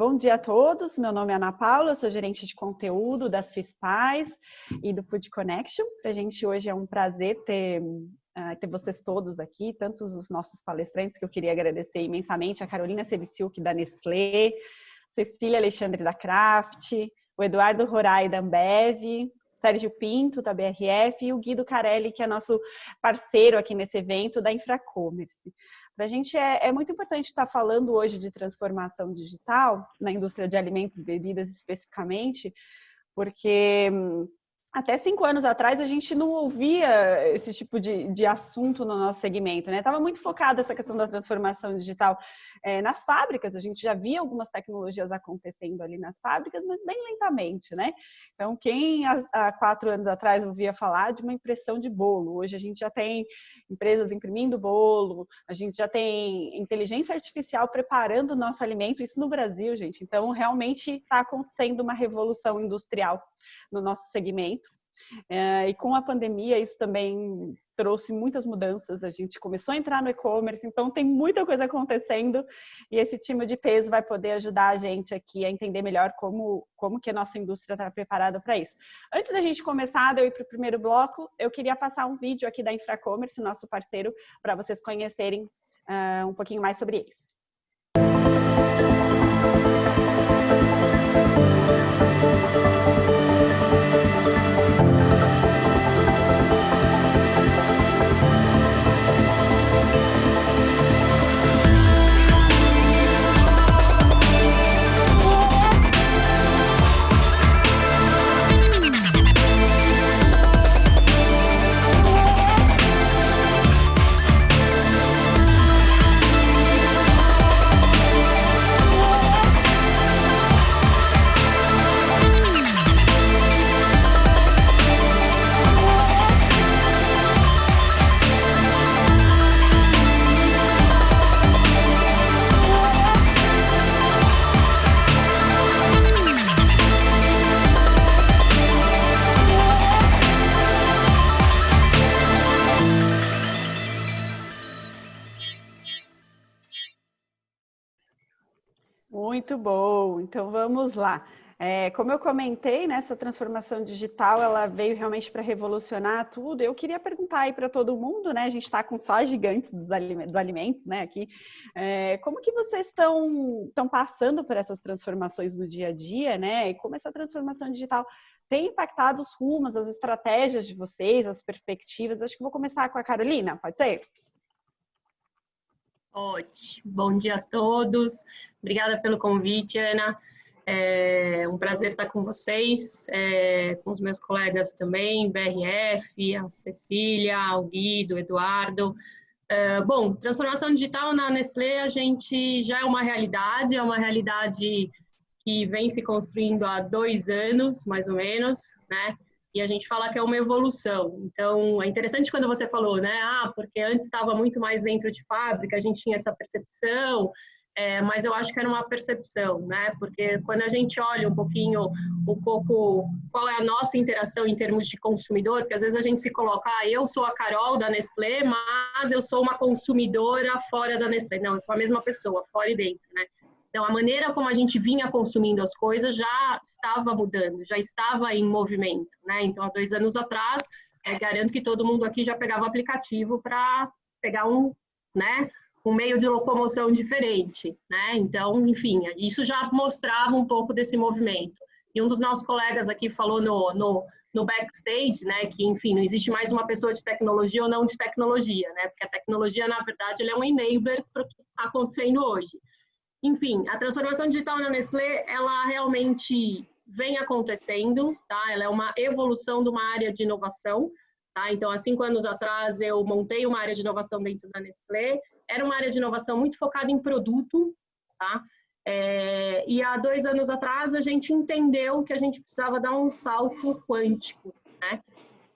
Bom dia a todos, meu nome é Ana Paula, eu sou gerente de conteúdo das FISPAES e do Food Connection. Para a gente hoje é um prazer ter vocês todos aqui, tantos os nossos palestrantes, que eu queria agradecer imensamente, a Carolina Seviciuk da Nestlé, Cecília Alexandre da Kraft, o Eduardo Roray da Ambev, Sérgio Pinto da BRF e o Guido Carelli, que é nosso parceiro aqui nesse evento da Infracommerce. Para a gente é muito importante estar falando hoje de transformação digital, na indústria de alimentos e bebidas especificamente, porque até 5 anos atrás a gente não ouvia esse tipo de assunto no nosso segmento, né? Estava muito focada essa questão da transformação digital nas fábricas, a gente já via algumas tecnologias acontecendo ali nas fábricas, mas bem lentamente, né? Então, quem há 4 anos atrás ouvia falar de uma impressão de bolo, hoje a gente já tem empresas imprimindo bolo, a gente já tem inteligência artificial preparando o nosso alimento, isso no Brasil, gente. Então, realmente está acontecendo uma revolução industrial no nosso segmento. E com a pandemia isso também trouxe muitas mudanças, a gente começou a entrar no e-commerce, então tem muita coisa acontecendo e esse time de peso vai poder ajudar a gente aqui a entender melhor como que a nossa indústria está preparada para isso. Antes da gente começar, de eu ir para o primeiro bloco, eu queria passar um vídeo aqui da Infracommerce, nosso parceiro, para vocês conhecerem um pouquinho mais sobre eles. Muito bom, então vamos lá. Como eu comentei, né, essa transformação digital, ela veio realmente para revolucionar tudo. Eu queria perguntar aí para todo mundo, né, a gente está com só gigantes dos alimentos, né, aqui. Como que vocês estão passando por essas transformações no dia a dia, né, e como essa transformação digital tem impactado os rumos, as estratégias de vocês, as perspectivas? Acho que vou começar com a Carolina, pode ser? Ótimo. Bom dia a todos. Obrigada pelo convite, Ana. É um prazer estar com vocês, com os meus colegas também, BRF, a Cecília, o Guido, o Eduardo. Bom, transformação digital na Nestlé, a gente já é uma realidade que vem se construindo há 2 anos, mais ou menos, né? E a gente fala que é uma evolução. Então, é interessante quando você falou, né? Porque antes estava muito mais dentro de fábrica, a gente tinha essa percepção, mas eu acho que era uma percepção, né? Porque quando a gente olha um pouquinho, qual é a nossa interação em termos de consumidor, porque às vezes a gente se coloca, eu sou a Carol da Nestlé, mas eu sou uma consumidora fora da Nestlé. Não, eu sou a mesma pessoa, fora e dentro, né? Então, a maneira como a gente vinha consumindo as coisas já estava mudando, já estava em movimento, né? Então, há 2 anos atrás, garanto que todo mundo aqui já pegava o aplicativo para pegar um meio de locomoção diferente, né? Então, enfim, isso já mostrava um pouco desse movimento. E um dos nossos colegas aqui falou no backstage, né, que, enfim, não existe mais uma pessoa de tecnologia ou não de tecnologia, né? Porque a tecnologia, na verdade, ela é um enabler para o que está acontecendo hoje. Enfim, a transformação digital na Nestlé, ela realmente vem acontecendo, tá? Ela é uma evolução de uma área de inovação, tá? Então, há 5 anos atrás, eu montei uma área de inovação dentro da Nestlé. Era uma área de inovação muito focada em produto, tá? E há 2 anos atrás, a gente entendeu que a gente precisava dar um salto quântico, né?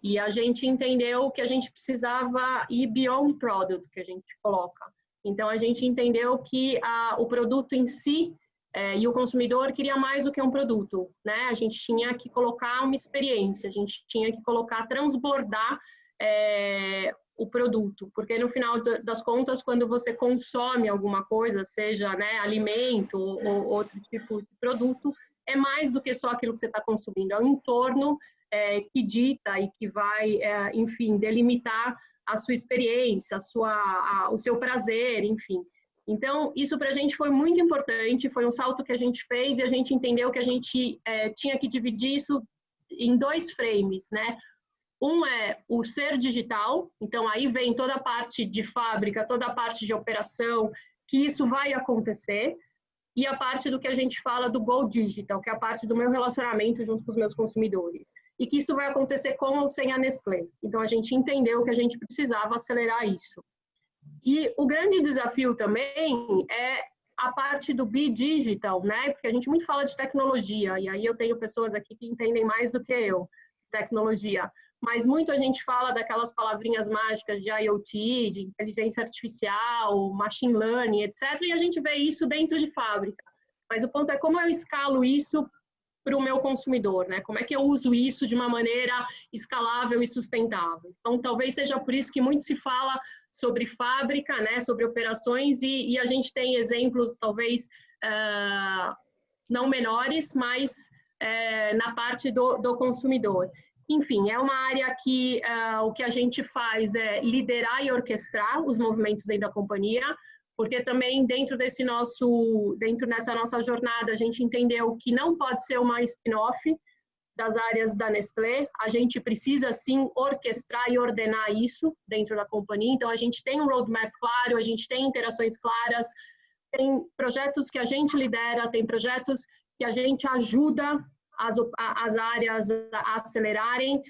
E a gente entendeu que a gente precisava ir beyond product, que a gente coloca. Então, a gente entendeu que o produto em si e o consumidor queria mais do que um produto, né? A gente tinha que colocar uma experiência, a gente tinha que transbordar o produto, porque no final das contas, quando você consome alguma coisa, seja, né, alimento ou outro tipo de produto, é mais do que só aquilo que você está consumindo, é o entorno que dita e que vai, enfim, delimitar a sua experiência, o seu prazer, enfim. Então, isso para a gente foi muito importante, foi um salto que a gente fez e a gente entendeu que a gente tinha que dividir isso em 2 frames, né? Um é o ser digital, então aí vem toda a parte de fábrica, toda a parte de operação, que isso vai acontecer, e a parte do que a gente fala do Go Digital, que é a parte do meu relacionamento junto com os meus consumidores, e que isso vai acontecer com ou sem a Nestlé. Então a gente entendeu que a gente precisava acelerar isso. E o grande desafio também é a parte do Be-Digital, né? Porque a gente muito fala de tecnologia, e aí eu tenho pessoas aqui que entendem mais do que eu, tecnologia. Mas muito a gente fala daquelas palavrinhas mágicas de IoT, de inteligência artificial, machine learning, etc. E a gente vê isso dentro de fábrica. Mas o ponto é como eu escalo isso para o meu consumidor, né? Como é que eu uso isso de uma maneira escalável e sustentável? Então, talvez seja por isso que muito se fala sobre fábrica, né? Sobre operações e a gente tem exemplos, talvez, não menores, mas na parte do consumidor. Enfim, é uma área que o que a gente faz é liderar e orquestrar os movimentos dentro da companhia, porque também dentro dessa nossa jornada, a gente entendeu que não pode ser uma spin-off das áreas da Nestlé, a gente precisa sim orquestrar e ordenar isso dentro da companhia, então a gente tem um roadmap claro, a gente tem interações claras, tem projetos que a gente lidera, tem projetos que a gente ajuda as áreas a acelerarem.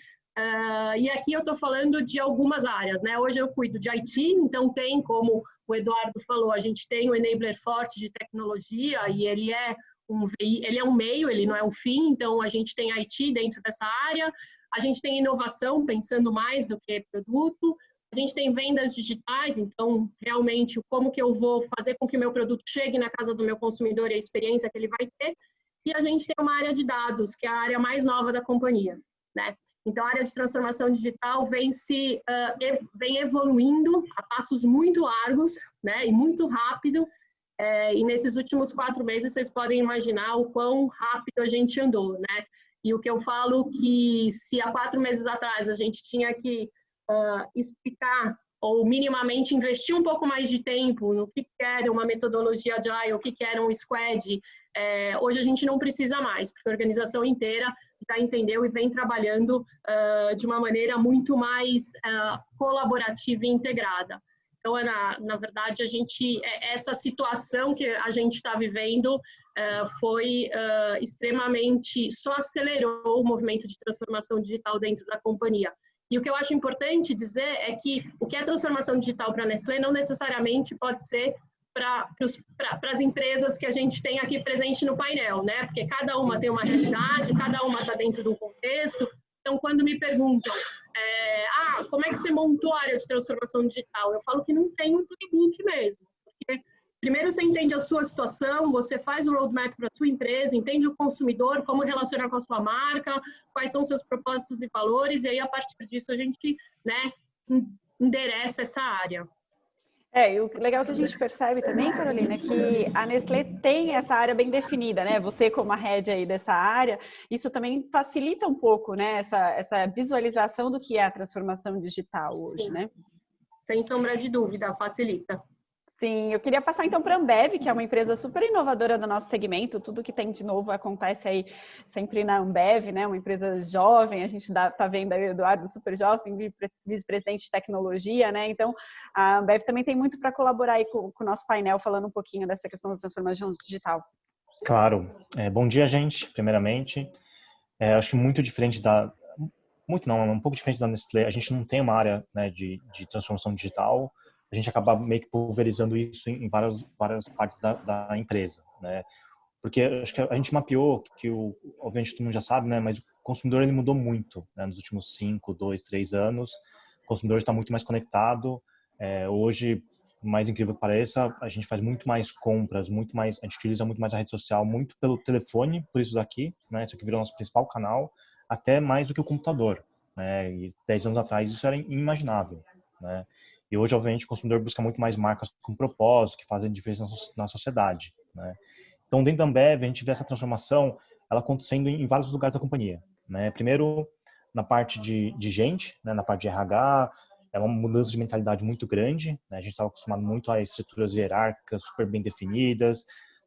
E aqui eu estou falando de algumas áreas, né? Hoje eu cuido de IT, então tem, como o Eduardo falou, a gente tem o enabler forte de tecnologia e ele é um meio, ele não é um fim, então a gente tem IT dentro dessa área, a gente tem inovação, pensando mais do que produto, a gente tem vendas digitais, então realmente como que eu vou fazer com que o meu produto chegue na casa do meu consumidor e a experiência que ele vai ter, e a gente tem uma área de dados, que é a área mais nova da companhia, né? Então, a área de transformação digital vem evoluindo a passos muito largos, né? E muito rápido. E nesses últimos 4 meses, vocês podem imaginar o quão rápido a gente andou, né? E o que eu falo que se há 4 meses atrás a gente tinha que explicar ou minimamente investir um pouco mais de tempo no que era uma metodologia agile, o que era um squad, hoje a gente não precisa mais, porque a organização inteira já entendeu e vem trabalhando de uma maneira muito mais colaborativa e integrada. Então, na verdade, essa situação que a gente está vivendo foi extremamente, só acelerou o movimento de transformação digital dentro da companhia. E o que eu acho importante dizer é que o que é transformação digital para a Nestlé não necessariamente pode ser para as empresas que a gente tem aqui presente no painel, né? Porque cada uma tem uma realidade, cada uma está dentro de um contexto. Então, quando me perguntam, como é que você montou a área de transformação digital? Eu falo que não tem um playbook mesmo. Porque primeiro você entende a sua situação, você faz o roadmap para a sua empresa, entende o consumidor, como relacionar com a sua marca, quais são seus propósitos e valores, e aí a partir disso a gente, né, endereça essa área. E o legal que a gente percebe também, Carolina, é que a Nestlé tem essa área bem definida, né? Você como a head aí dessa área, isso também facilita um pouco, né? Essa visualização do que é a transformação digital hoje, Sim. né? Sem sombra de dúvida, facilita. Sim, eu queria passar então para a Ambev, que é uma empresa super inovadora do nosso segmento. Tudo que tem de novo acontece aí sempre na Ambev, né? Uma empresa jovem, a gente tá vendo aí o Eduardo super jovem, vice-presidente de tecnologia, né? Então, a Ambev também tem muito para colaborar aí com o nosso painel, falando um pouquinho dessa questão da transformação digital. Claro. Bom dia, gente, primeiramente. Acho que muito diferente um pouco diferente da Nestlé, a gente não tem uma área, né, de transformação digital, a gente acaba meio que pulverizando isso em várias partes da empresa, né? Porque acho que a gente mapeou que obviamente todo mundo já sabe, né, mas o consumidor ele mudou muito, né, nos últimos 5, 2, 3 anos. O consumidor está muito mais conectado. Hoje, mais incrível que pareça, a gente faz muito mais compras, a gente utiliza muito mais a rede social, muito pelo telefone, por isso daqui, né, isso aqui virou nosso principal canal, até mais do que o computador, né? E 10 anos atrás isso era inimaginável. né? E hoje, obviamente, o consumidor busca muito mais marcas com propósito, que fazem diferença na sociedade, né? Então, dentro da Ambev, a gente vê essa transformação ela acontecendo em vários lugares da companhia, né? Primeiro, na parte de gente, né? Na parte de RH, é uma mudança de mentalidade muito grande, né? A gente estava acostumado muito a estruturas hierárquicas super bem definidas,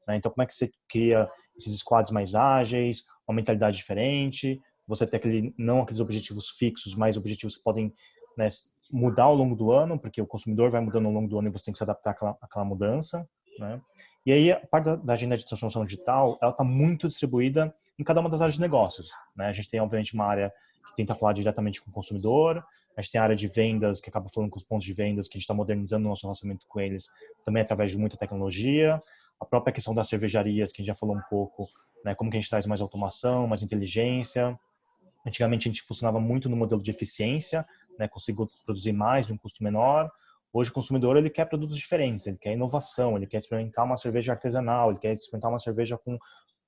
né? Então, como é que você cria esses squads mais ágeis, uma mentalidade diferente, você ter não aqueles objetivos fixos, mas objetivos que podem, né, mudar ao longo do ano, porque o consumidor vai mudando ao longo do ano e você tem que se adaptar àquela mudança, né? E aí, a parte da agenda de transformação digital, ela está muito distribuída em cada uma das áreas de negócios, né? A gente tem, obviamente, uma área que tenta falar diretamente com o consumidor, a gente tem a área de vendas, que acaba falando com os pontos de vendas, que a gente está modernizando o nosso relacionamento com eles, também através de muita tecnologia, a própria questão das cervejarias, que a gente já falou um pouco, né? Como que a gente traz mais automação, mais inteligência. Antigamente a gente funcionava muito no modelo de eficiência, né? Conseguiu produzir mais de um custo menor. Hoje o consumidor ele quer produtos diferentes, ele quer inovação, ele quer experimentar uma cerveja artesanal, ele quer experimentar uma cerveja com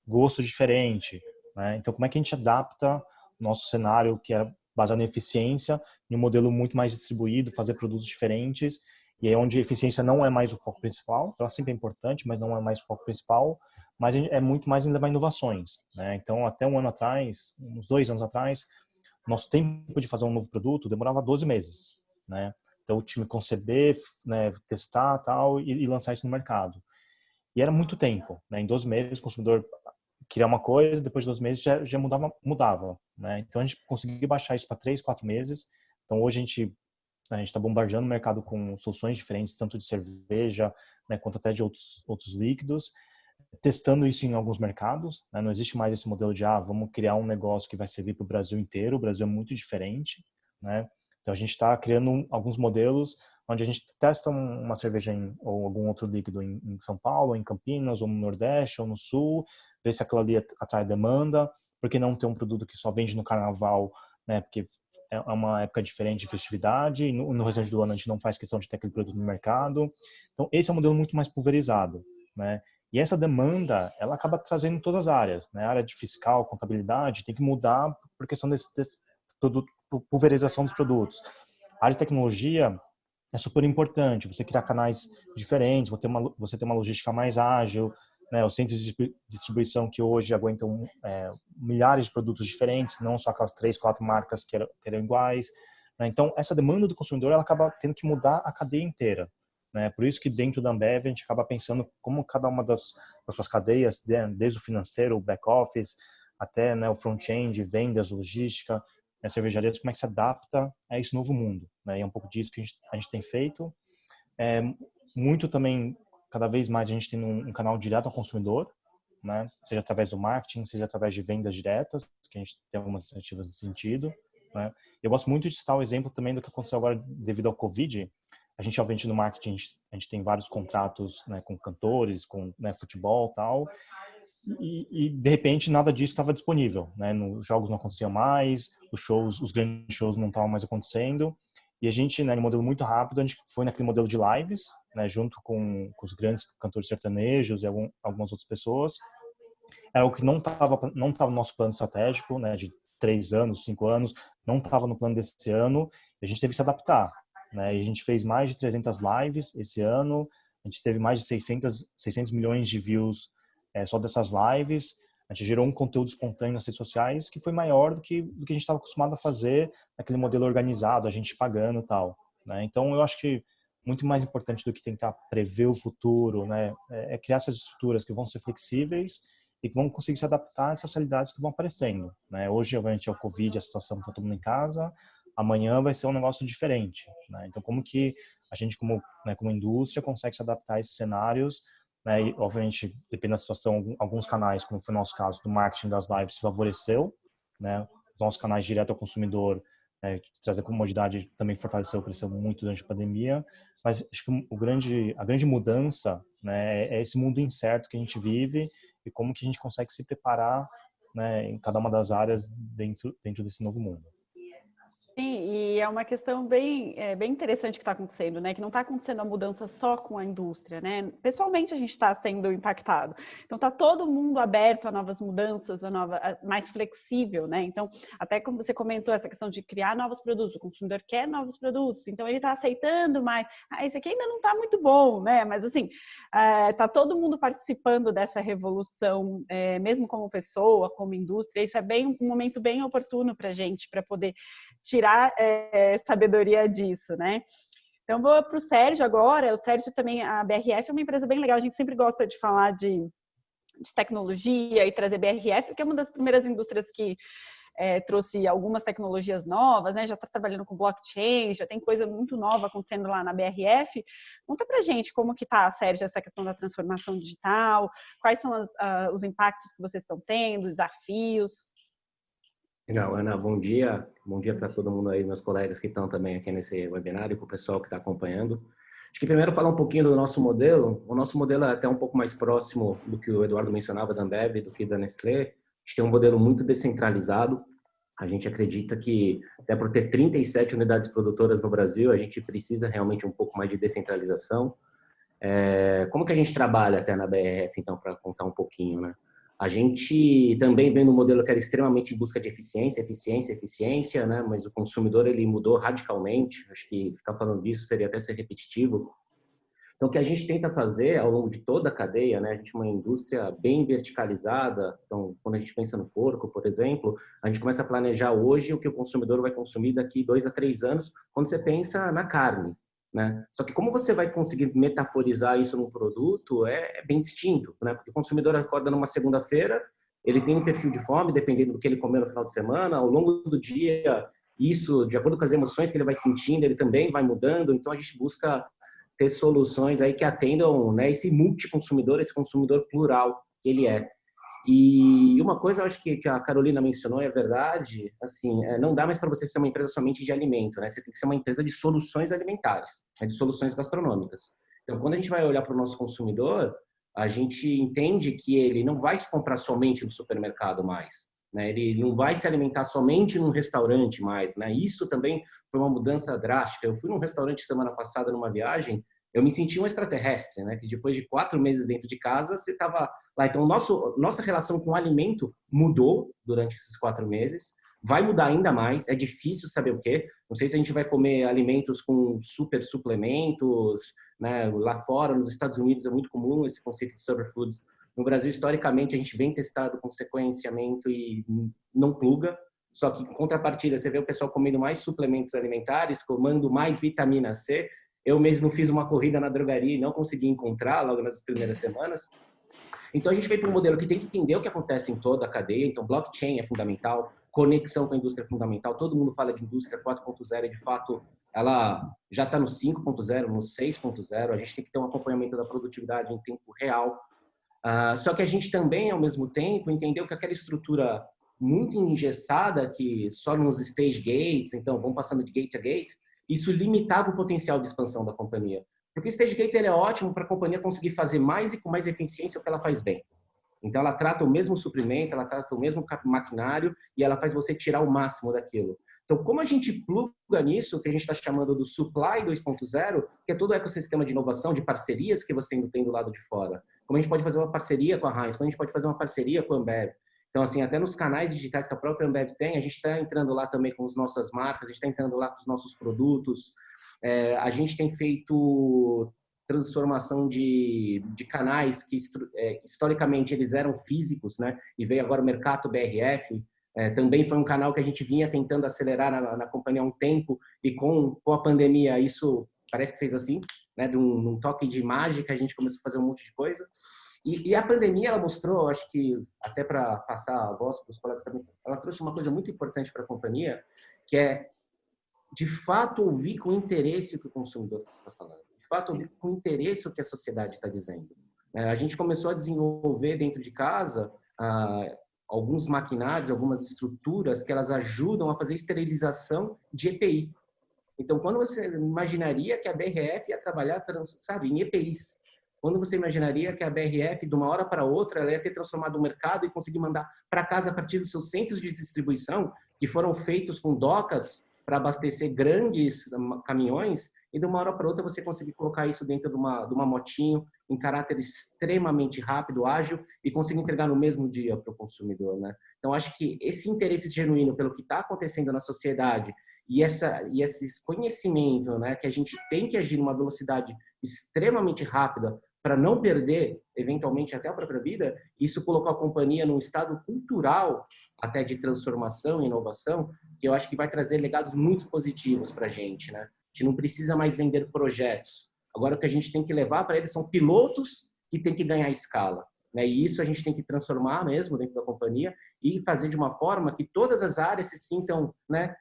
gosto diferente, né? Então como é que a gente adapta o nosso cenário que era baseado em eficiência em um modelo muito mais distribuído, fazer produtos diferentes e é onde a eficiência não é mais o foco principal, ela sempre é importante, mas não é mais o foco principal, mas é muito mais em levar inovações, né? Então até um ano atrás, uns 2 anos atrás, nosso tempo de fazer um novo produto demorava 12 meses, né? Então o time conceber, né, testar tal e lançar isso no mercado. E era muito tempo, né? Em 12 meses o consumidor queria uma coisa, depois de 12 meses já mudava, né? Então a gente conseguiu baixar isso para 3, 4 meses. Então hoje a gente está bombardeando o mercado com soluções diferentes, tanto de cerveja, né, quanto até de outros líquidos, testando isso em alguns mercados, né? Não existe mais esse modelo de vamos criar um negócio que vai servir para o Brasil inteiro. O Brasil é muito diferente, né? Então a gente está criando alguns modelos onde a gente testa uma cerveja ou algum outro líquido em São Paulo, em Campinas, ou no Nordeste, ou no Sul, ver se aquilo ali atrai demanda, porque não ter um produto que só vende no Carnaval, né? Porque é uma época diferente de festividade, e no restante do ano a gente não faz questão de ter aquele produto no mercado. Então esse é um modelo muito mais pulverizado, né? E essa demanda, ela acaba trazendo em todas as áreas, né? A área de fiscal, contabilidade, tem que mudar por questão desse produto, pulverização dos produtos. A área de tecnologia é super importante, você criar canais diferentes, você ter uma logística mais ágil, né? Os centros de distribuição que hoje aguentam milhares de produtos diferentes, não só aquelas 3, 4 marcas que eram iguais, né? Então, essa demanda do consumidor, ela acaba tendo que mudar a cadeia inteira, né? Por isso que dentro da Ambev a gente acaba pensando como cada uma das suas cadeias, desde o financeiro, o back office, até, né, o front-end, vendas, logística, as cervejarias, como é que se adapta a esse novo mundo, né? E é um pouco disso que a gente tem feito. É, muito também, cada vez mais a gente tem um canal direto ao consumidor, né? Seja através do marketing, seja através de vendas diretas, que a gente tem algumas iniciativas nesse sentido, né? Eu gosto muito de citar o exemplo também do que aconteceu agora devido ao Covid. A gente, obviamente, no marketing, a gente tem vários contratos, né, com cantores, com, né, futebol e tal, e de repente nada disso estava disponível, né? Os jogos não aconteciam mais, os grandes shows não estavam mais acontecendo. E a gente, né, no modelo muito rápido, a gente foi naquele modelo de lives, né, junto com os grandes cantores sertanejos e algumas outras pessoas. Era o que não tava no nosso plano estratégico, né, de 3 anos, 5 anos, não estava no plano desse ano. E a gente teve que se adaptar, né? E a gente fez mais de 300 lives esse ano. A gente teve mais de 600 milhões de views só dessas lives. A gente gerou um conteúdo espontâneo nas redes sociais que foi maior do que a gente estava acostumado a fazer naquele modelo organizado, a gente pagando e tal, né? Então, eu acho que muito mais importante do que tentar prever o futuro, né, é criar essas estruturas que vão ser flexíveis e que vão conseguir se adaptar a essas realidades que vão aparecendo, né? Hoje, obviamente, é o Covid, a situação está todo mundo em casa. Amanhã vai ser um negócio diferente, né? Então, como que a gente, como indústria, consegue se adaptar a esses cenários, né? E, obviamente, depende da situação, alguns canais, como foi o nosso caso do marketing das lives, se favoreceu, né? Os nossos canais direto ao consumidor, né, trazer comodidade também fortaleceu, cresceu muito durante a pandemia. Mas acho que a grande mudança, né, é esse mundo incerto que a gente vive e como que a gente consegue se preparar, né, em cada uma das áreas dentro desse novo mundo. Sim, e é uma questão bem interessante que está acontecendo, né? Que não está acontecendo a mudança só com a indústria, né? Pessoalmente a gente está sendo impactado. Então está todo mundo aberto a novas mudanças, mais flexível, né? Então, até como você comentou, essa questão de criar novos produtos, o consumidor quer novos produtos, então ele está aceitando mais. Esse aqui ainda não está muito bom, né? Mas assim, está todo mundo participando dessa revolução, mesmo como pessoa, como indústria. Isso é um momento bem oportuno para a gente, para poder tirar sabedoria disso, né? Então, vou para o Sérgio agora. O Sérgio também, a BRF é uma empresa bem legal. A gente sempre gosta de falar de tecnologia e trazer BRF, que é uma das primeiras indústrias que trouxe algumas tecnologias novas, né? Já está trabalhando com blockchain, já tem coisa muito nova acontecendo lá na BRF. Conta pra gente como que tá, Sérgio, essa questão da transformação digital, quais são os impactos que vocês estão tendo, desafios. Legal, Ana, bom dia para todo mundo aí, meus colegas que estão também aqui nesse webinar e para o pessoal que está acompanhando. Acho que primeiro falar um pouquinho do nosso modelo. O nosso modelo é até um pouco mais próximo do que o Eduardo mencionava da Ambev, do que da Nestlé. A gente tem um modelo muito descentralizado. A gente acredita que, até por ter 37 unidades produtoras no Brasil, a gente precisa realmente um pouco mais de descentralização. Como que a gente trabalha até na BRF, então, para contar um pouquinho, né? A gente também vem no modelo que era extremamente em busca de eficiência, né? Mas o consumidor, ele mudou radicalmente. Acho que ficar falando disso seria até ser repetitivo. Então, o que a gente tenta fazer ao longo de toda a cadeia, né? A gente é uma indústria bem verticalizada. Então, quando a gente pensa no porco, por exemplo, a gente começa a planejar hoje o que o consumidor vai consumir daqui 2 a 3 anos, quando você pensa na carne, né? Só que como você vai conseguir metaforizar isso num produto é bem distinto, né? Porque o consumidor acorda numa segunda-feira, ele tem um perfil de fome, dependendo do que ele comeu no final de semana, ao longo do dia, isso, de acordo com as emoções que ele vai sentindo, ele também vai mudando. Então, a gente busca ter soluções aí que atendam, né, esse multiconsumidor, esse consumidor plural que ele é. E uma coisa, eu acho que a Carolina mencionou, é verdade, assim, não dá mais para você ser uma empresa somente de alimento, né? Você tem que ser uma empresa de soluções alimentares, né? De soluções gastronômicas. Então, quando a gente vai olhar para o nosso consumidor, a gente entende que ele não vai se comprar somente no supermercado mais, né? Ele não vai se alimentar somente num restaurante mais, né? Isso também foi uma mudança drástica. Eu fui num restaurante semana passada, numa viagem, eu me senti um extraterrestre, né? Que depois de 4 meses dentro de casa, você estava lá. Então, nossa relação com o alimento mudou durante esses 4 meses. Vai mudar ainda mais. É difícil saber o quê. Não sei se a gente vai comer alimentos com super suplementos, né? Lá fora, nos Estados Unidos, é muito comum esse conceito de superfoods. No Brasil, historicamente, a gente vem testado com sequenciamento e não pluga. Só que, em contrapartida, você vê o pessoal comendo mais suplementos alimentares, comendo mais vitamina C. Eu mesmo fiz uma corrida na drogaria e não consegui encontrar logo nas primeiras semanas. Então, a gente veio para um modelo que tem que entender o que acontece em toda a cadeia. Então, blockchain é fundamental, conexão com a indústria é fundamental. Todo mundo fala de indústria 4.0 e, de fato, ela já está no 5.0, no 6.0. A gente tem que ter um acompanhamento da produtividade em tempo real. Só que a gente também, ao mesmo tempo, entendeu que aquela estrutura muito engessada, que só nos stage gates, então, vão passando de gate a gate, isso limitava o potencial de expansão da companhia. Porque o stage gate ele é ótimo para a companhia conseguir fazer mais e com mais eficiência o que ela faz bem. Então, ela trata o mesmo suprimento, ela trata o mesmo maquinário e ela faz você tirar o máximo daquilo. Então, como a gente pluga nisso, que a gente está chamando do Supply 2.0, que é todo o ecossistema de inovação, de parcerias que você tem do lado de fora. Como a gente pode fazer uma parceria com a Heinz, como a gente pode fazer uma parceria com a Ambev. Então, assim, até nos canais digitais que a própria Ambev tem, a gente está entrando lá também com as nossas marcas, a gente está entrando lá com os nossos produtos. A gente tem feito transformação de canais que, historicamente, eles eram físicos, né? E veio agora o Mercato BRF. Também foi um canal que a gente vinha tentando acelerar na companhia há um tempo e com a pandemia isso parece que fez assim, né? De um toque de mágica, a gente começou a fazer um monte de coisa. E a pandemia, ela mostrou, acho que até para passar a voz para os colegas também, ela trouxe uma coisa muito importante para a companhia, que é, de fato, ouvir com interesse o que o consumidor está falando. De fato, ouvir com interesse o que a sociedade está dizendo. A gente começou a desenvolver dentro de casa alguns maquinários, algumas estruturas que elas ajudam a fazer esterilização de EPI. Então, quando você imaginaria que a BRF ia trabalhar, sabe, em EPIs, quando você imaginaria que a BRF, de uma hora para outra, ela ia ter transformado o mercado e conseguir mandar para casa a partir dos seus centros de distribuição, que foram feitos com docas para abastecer grandes caminhões e de uma hora para outra você conseguir colocar isso dentro de uma motinho em caráter extremamente rápido, ágil e conseguir entregar no mesmo dia para o consumidor, né? Então, acho que esse interesse genuíno pelo que está acontecendo na sociedade e esse conhecimento, né, que a gente tem que agir numa velocidade extremamente rápida para não perder, eventualmente, até a própria vida, isso colocou a companhia num estado cultural, até de transformação e inovação, que eu acho que vai trazer legados muito positivos para a gente, né? A gente não precisa mais vender projetos. Agora, o que a gente tem que levar para eles são pilotos que têm que ganhar escala, né? E isso a gente tem que transformar mesmo dentro da companhia e fazer de uma forma que todas as áreas se sintam, né,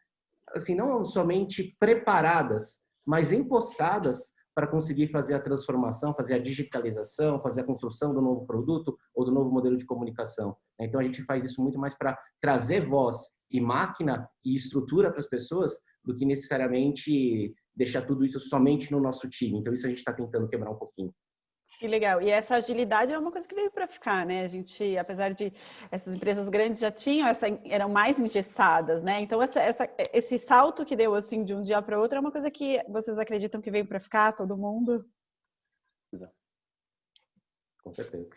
assim, não somente preparadas, mas empossadas para conseguir fazer a transformação, fazer a digitalização, fazer a construção do novo produto ou do novo modelo de comunicação. Então, a gente faz isso muito mais para trazer voz e máquina e estrutura para as pessoas do que necessariamente deixar tudo isso somente no nosso time. Então, isso a gente está tentando quebrar um pouquinho. Que legal. E essa agilidade é uma coisa que veio para ficar, né? A gente, apesar de essas empresas grandes já tinham, eram mais engessadas, né? Então, esse salto que deu, assim, de um dia para o outro é uma coisa que vocês acreditam que veio para ficar, todo mundo? Exato. Com certeza.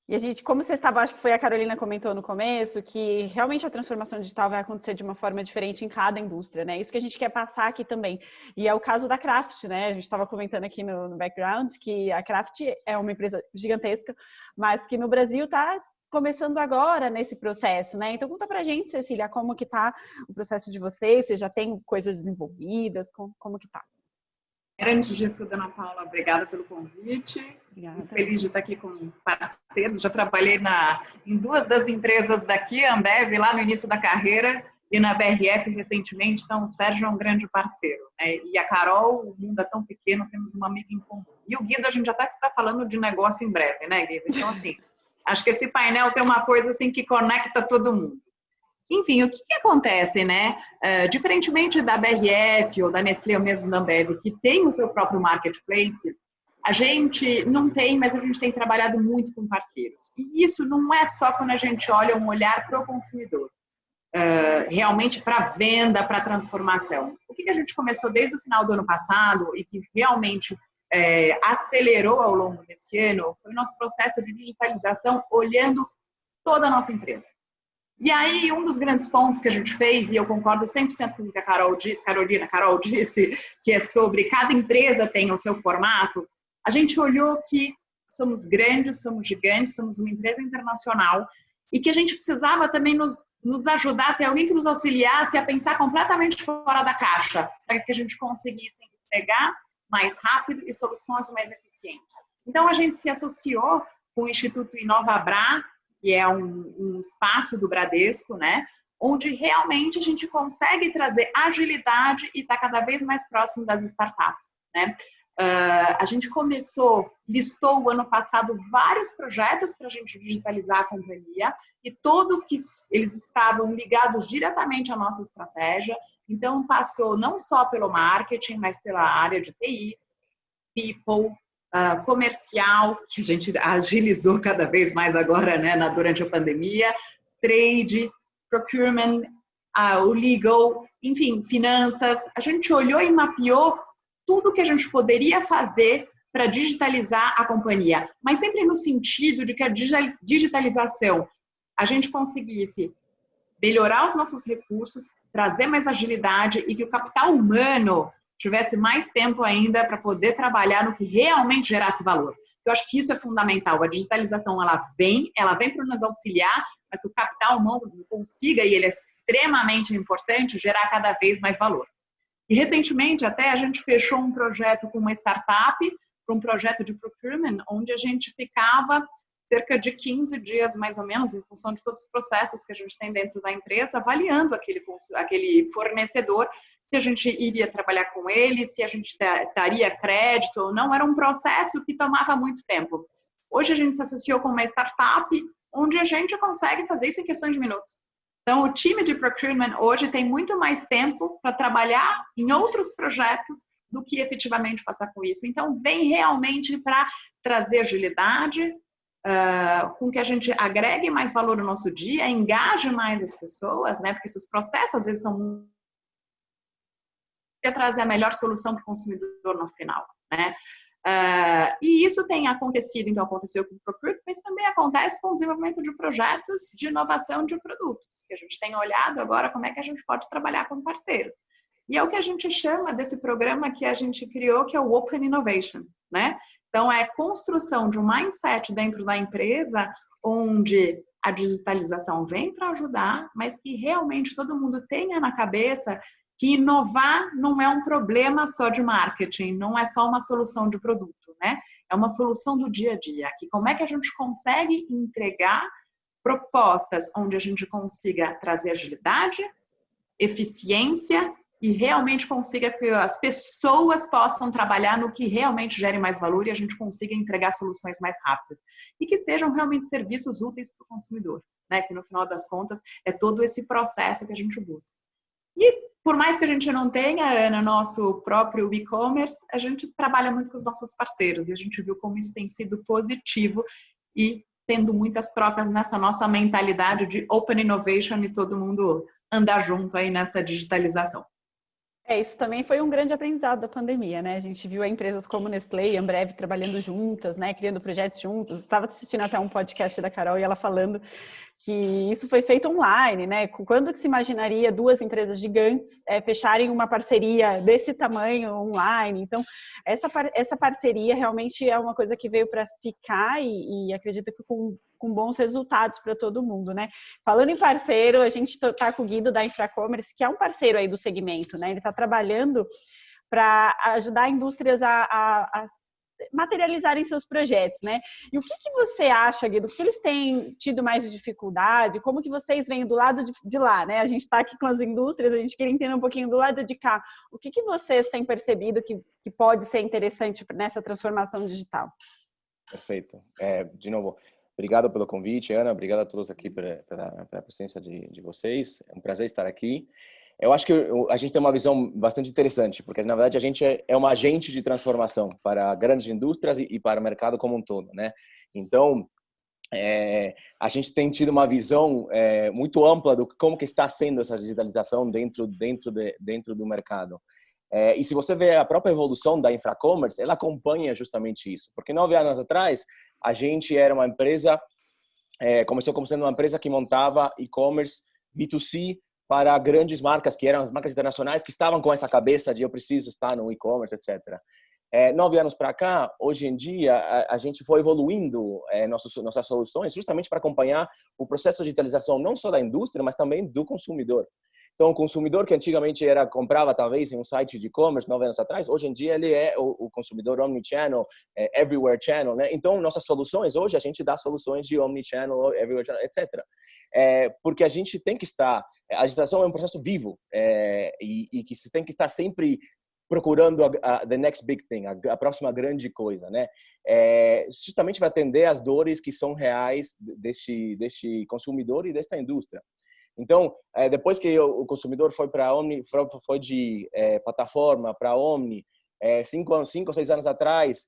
E a gente, como você estava, acho que foi a Carolina comentou no começo, que realmente a transformação digital vai acontecer de uma forma diferente em cada indústria, né? Isso que a gente quer passar aqui também. E é o caso da Kraft, né? A gente estava comentando aqui no background que a Kraft é uma empresa gigantesca, mas que no Brasil está começando agora nesse processo, né? Então conta pra gente, Cecília, como que tá o processo de vocês? Você já tem coisas desenvolvidas? Como que tá? Antes de tudo, Ana Paula, obrigada pelo convite. Muito feliz de estar aqui com parceiros. Já trabalhei em duas das empresas daqui, a Ambev, lá no início da carreira, e na BRF recentemente. Então, o Sérgio é um grande parceiro, né? E a Carol, o mundo é tão pequeno, temos uma amiga em comum. E o Guido, a gente já está falando de negócio em breve, né, Guido? Então, assim, acho que esse painel tem uma coisa assim que conecta todo mundo. Enfim, o que acontece, né? Diferentemente da BRF ou da Nestlé ou mesmo da Ambev, que tem o seu próprio marketplace, a gente não tem, mas a gente tem trabalhado muito com parceiros. E isso não é só quando a gente olha um olhar para o consumidor, realmente para venda, para transformação. O que a gente começou desde o final do ano passado e que realmente acelerou ao longo desse ano foi o nosso processo de digitalização olhando toda a nossa empresa. E aí, um dos grandes pontos que a gente fez, e eu concordo 100% com o que a Carol disse, que é sobre cada empresa tem o seu formato, a gente olhou que somos grandes, somos gigantes, somos uma empresa internacional e que a gente precisava também nos ajudar, ter alguém que nos auxiliasse a pensar completamente fora da caixa, para que a gente conseguisse entregar mais rápido e soluções mais eficientes. Então, a gente se associou com o Instituto InovaBrá, que é um espaço do Bradesco, né, onde realmente a gente consegue trazer agilidade e está cada vez mais próximo das startups, né? A gente listou o ano passado vários projetos para a gente digitalizar a companhia e todos que eles estavam ligados diretamente à nossa estratégia. Então, passou não só pelo marketing, mas pela área de TI, people, comercial, que a gente agilizou cada vez mais agora, né, durante a pandemia, trade, procurement, o legal, enfim, finanças. A gente olhou e mapeou tudo que a gente poderia fazer para digitalizar a companhia, mas sempre no sentido de que a digitalização a gente conseguisse melhorar os nossos recursos, trazer mais agilidade e que o capital humano tivesse mais tempo ainda para poder trabalhar no que realmente gerasse valor. Eu acho que isso é fundamental. A digitalização, ela vem para nos auxiliar, mas que o capital humano consiga, e ele é extremamente importante, gerar cada vez mais valor. E recentemente até a gente fechou um projeto com uma startup, para um projeto de procurement, onde a gente ficava cerca de 15 dias, mais ou menos, em função de todos os processos que a gente tem dentro da empresa, avaliando aquele fornecedor, se a gente iria trabalhar com ele, se a gente daria crédito ou não. Era um processo que tomava muito tempo. Hoje a gente se associou com uma startup, onde a gente consegue fazer isso em questões de minutos. Então, o time de procurement hoje tem muito mais tempo para trabalhar em outros projetos do que efetivamente passar com isso. Então, vem realmente para trazer agilidade, com que a gente agregue mais valor no nosso dia, engaje mais as pessoas, né? Porque esses processos, às vezes, são trazer a melhor solução para o consumidor no final, né? E isso tem acontecido, então aconteceu com o Procure, mas também acontece com o desenvolvimento de projetos de inovação de produtos, que a gente tem olhado agora como é que a gente pode trabalhar com parceiros. E é o que a gente chama desse programa que a gente criou, que é o Open Innovation, né? Então, é construção de um mindset dentro da empresa onde a digitalização vem para ajudar, mas que realmente todo mundo tenha na cabeça que inovar não é um problema só de marketing, não é só uma solução de produto, né? É uma solução do dia a dia. Que como é que a gente consegue entregar propostas onde a gente consiga trazer agilidade, eficiência e realmente consiga que as pessoas possam trabalhar no que realmente gere mais valor e a gente consiga entregar soluções mais rápidas. E que sejam realmente serviços úteis para o consumidor, né? Que no final das contas é todo esse processo que a gente busca. E por mais que a gente não tenha, Ana, nosso próprio e-commerce, a gente trabalha muito com os nossos parceiros e a gente viu como isso tem sido positivo e tendo muitas trocas nessa nossa mentalidade de open innovation e todo mundo andar junto aí nessa digitalização. Isso também foi um grande aprendizado da pandemia, né? A gente viu empresas como Nestlé e Ambev trabalhando juntas, né? Criando projetos juntas. Estava assistindo até um podcast da Carol e ela falando que isso foi feito online, né? Quando que se imaginaria duas empresas gigantes fecharem uma parceria desse tamanho online? Então, essa parceria realmente é uma coisa que veio para ficar e acredito que com bons resultados para todo mundo, né? Falando em parceiro, a gente está com o Guido da Infracommerce, que é um parceiro aí do segmento, né? Ele está trabalhando para ajudar indústrias a materializarem seus projetos, né? E o que você acha, Guido? O que eles têm tido mais de dificuldade? Como que vocês vêm do lado de lá, né? A gente está aqui com as indústrias, a gente queria entender um pouquinho do lado de cá. O que vocês têm percebido que pode ser interessante nessa transformação digital? Perfeito. De novo, obrigado pelo convite, Ana. Obrigado a todos aqui pela presença de vocês. É um prazer estar aqui. Eu acho que a gente tem uma visão bastante interessante, porque, na verdade, a gente é um agente de transformação para grandes indústrias e para o mercado como um todo, né? Então, a gente tem tido uma visão muito ampla do como que está sendo essa digitalização dentro do mercado. E se você vê a própria evolução da Infracommerce, ela acompanha justamente isso. Porque 9 anos atrás, a gente era uma empresa, começou como sendo uma empresa que montava e-commerce B2C para grandes marcas, que eram as marcas internacionais, que estavam com essa cabeça de eu preciso estar no e-commerce, etc. 9 anos para cá, hoje em dia, a gente foi evoluindo nossas soluções justamente para acompanhar o processo de digitalização não só da indústria, mas também do consumidor. Então, o consumidor que antigamente comprava talvez em um site de e-commerce 9 anos atrás, hoje em dia ele é o consumidor omnichannel, everywhere channel, né? Então, nossas soluções, hoje a gente dá soluções de omnichannel, everywhere channel, etc. Porque a gente tem que estar, a digitalização é um processo vivo e que você tem que estar sempre procurando the next big thing, a próxima grande coisa, né? Justamente para atender as dores que são reais deste consumidor e desta indústria. Então, depois que o consumidor foi para Omni, foi de plataforma para Omni, 5 ou 6 anos atrás,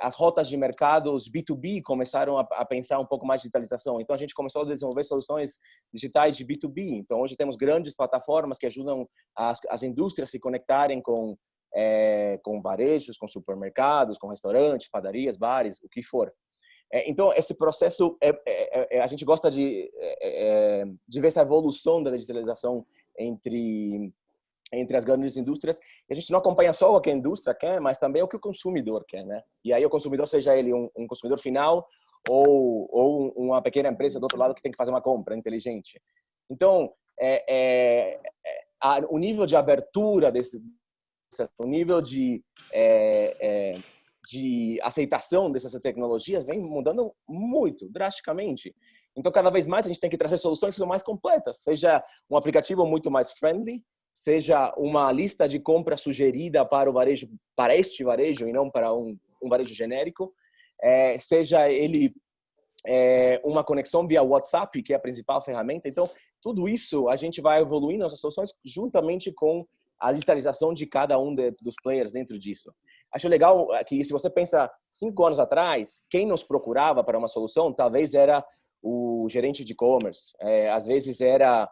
as rotas de mercados B2B começaram a pensar um pouco mais de digitalização. Então, a gente começou a desenvolver soluções digitais de B2B. Então, hoje temos grandes plataformas que ajudam as indústrias a se conectarem com varejos, com supermercados, com restaurantes, padarias, bares, o que for. Então, esse processo, a gente gosta de ver essa evolução da digitalização entre as grandes indústrias. E a gente não acompanha só o que a indústria quer, mas também o que o consumidor quer, né? E aí o consumidor, seja ele um consumidor final ou uma pequena empresa do outro lado que tem que fazer uma compra inteligente. Então, o nível de abertura o nível de aceitação dessas tecnologias vem mudando muito, drasticamente. Então, cada vez mais a gente tem que trazer soluções que são mais completas, seja um aplicativo muito mais friendly, seja uma lista de compra sugerida para o varejo, para este varejo e não para um varejo genérico, seja ele uma conexão via WhatsApp, que é a principal ferramenta. Então, tudo isso a gente vai evoluindo nossas soluções juntamente com a digitalização de cada um dos players dentro disso. Acho legal que, se você pensa 5 anos atrás, quem nos procurava para uma solução talvez era o gerente de e-commerce, às vezes era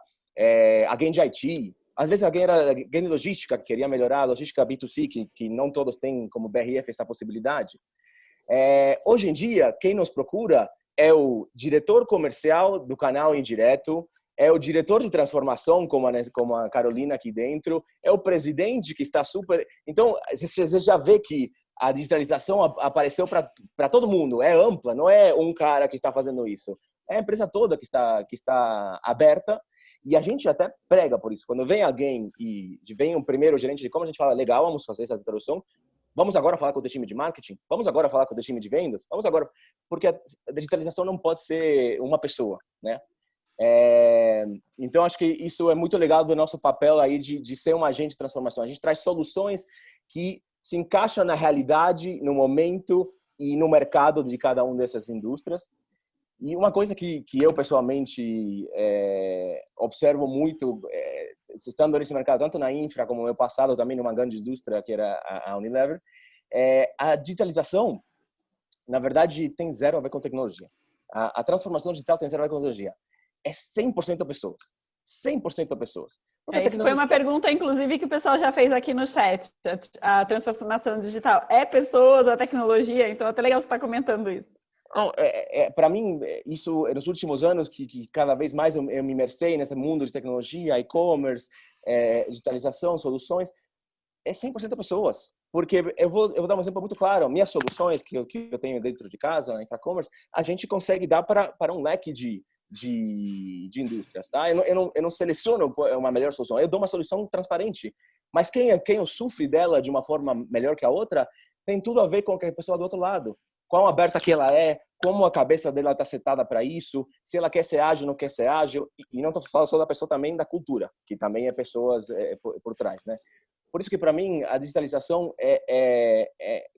alguém de IT, Às vezes alguém de logística que queria melhorar a logística B2C, que não todos têm como BRF essa possibilidade. Hoje em dia, quem nos procura é o diretor comercial do canal indireto, é o diretor de transformação, como a Carolina aqui dentro, é o presidente que está super... Então, você já vê que a digitalização apareceu para todo mundo, é ampla, não é um cara que está fazendo isso. É a empresa toda que está aberta, e a gente até prega por isso. Quando vem alguém e vem um primeiro gerente de como a gente fala, legal, vamos fazer essa introdução, vamos agora falar com o teu time de marketing, vamos agora falar com o teu time de vendas, vamos agora... Porque a digitalização não pode ser uma pessoa, né? Então, acho que isso é muito legal do nosso papel aí de ser um agente de transformação. A gente traz soluções que se encaixam na realidade, no momento e no mercado de cada uma dessas indústrias. E uma coisa que eu pessoalmente observo muito, estando nesse mercado, tanto na infra como no meu passado também numa grande indústria que era a Unilever, a digitalização, na verdade, tem zero a ver com tecnologia. A transformação digital tem zero a ver com tecnologia. É 100% pessoas. 100% pessoas. Isso foi uma pergunta, inclusive, que o pessoal já fez aqui no chat. A transformação digital é pessoas, a tecnologia? Então, é até legal você estar comentando isso. Para mim, isso nos últimos anos que cada vez mais eu me imersei nesse mundo de tecnologia, e-commerce, digitalização, soluções, é 100% pessoas. Porque eu vou dar um exemplo muito claro. Minhas soluções que eu tenho dentro de casa, na e-commerce, a gente consegue dar para um leque de indústrias, tá? Eu não seleciono uma melhor solução, eu dou uma solução transparente, mas quem sofre dela de uma forma melhor que a outra tem tudo a ver com a pessoa do outro lado, quão aberta que ela é, como a cabeça dela está setada para isso, se ela quer ser ágil, não quer ser ágil, e não estou falando só da pessoa, também da cultura, que também é pessoas por trás, né? Por isso que para mim a digitalização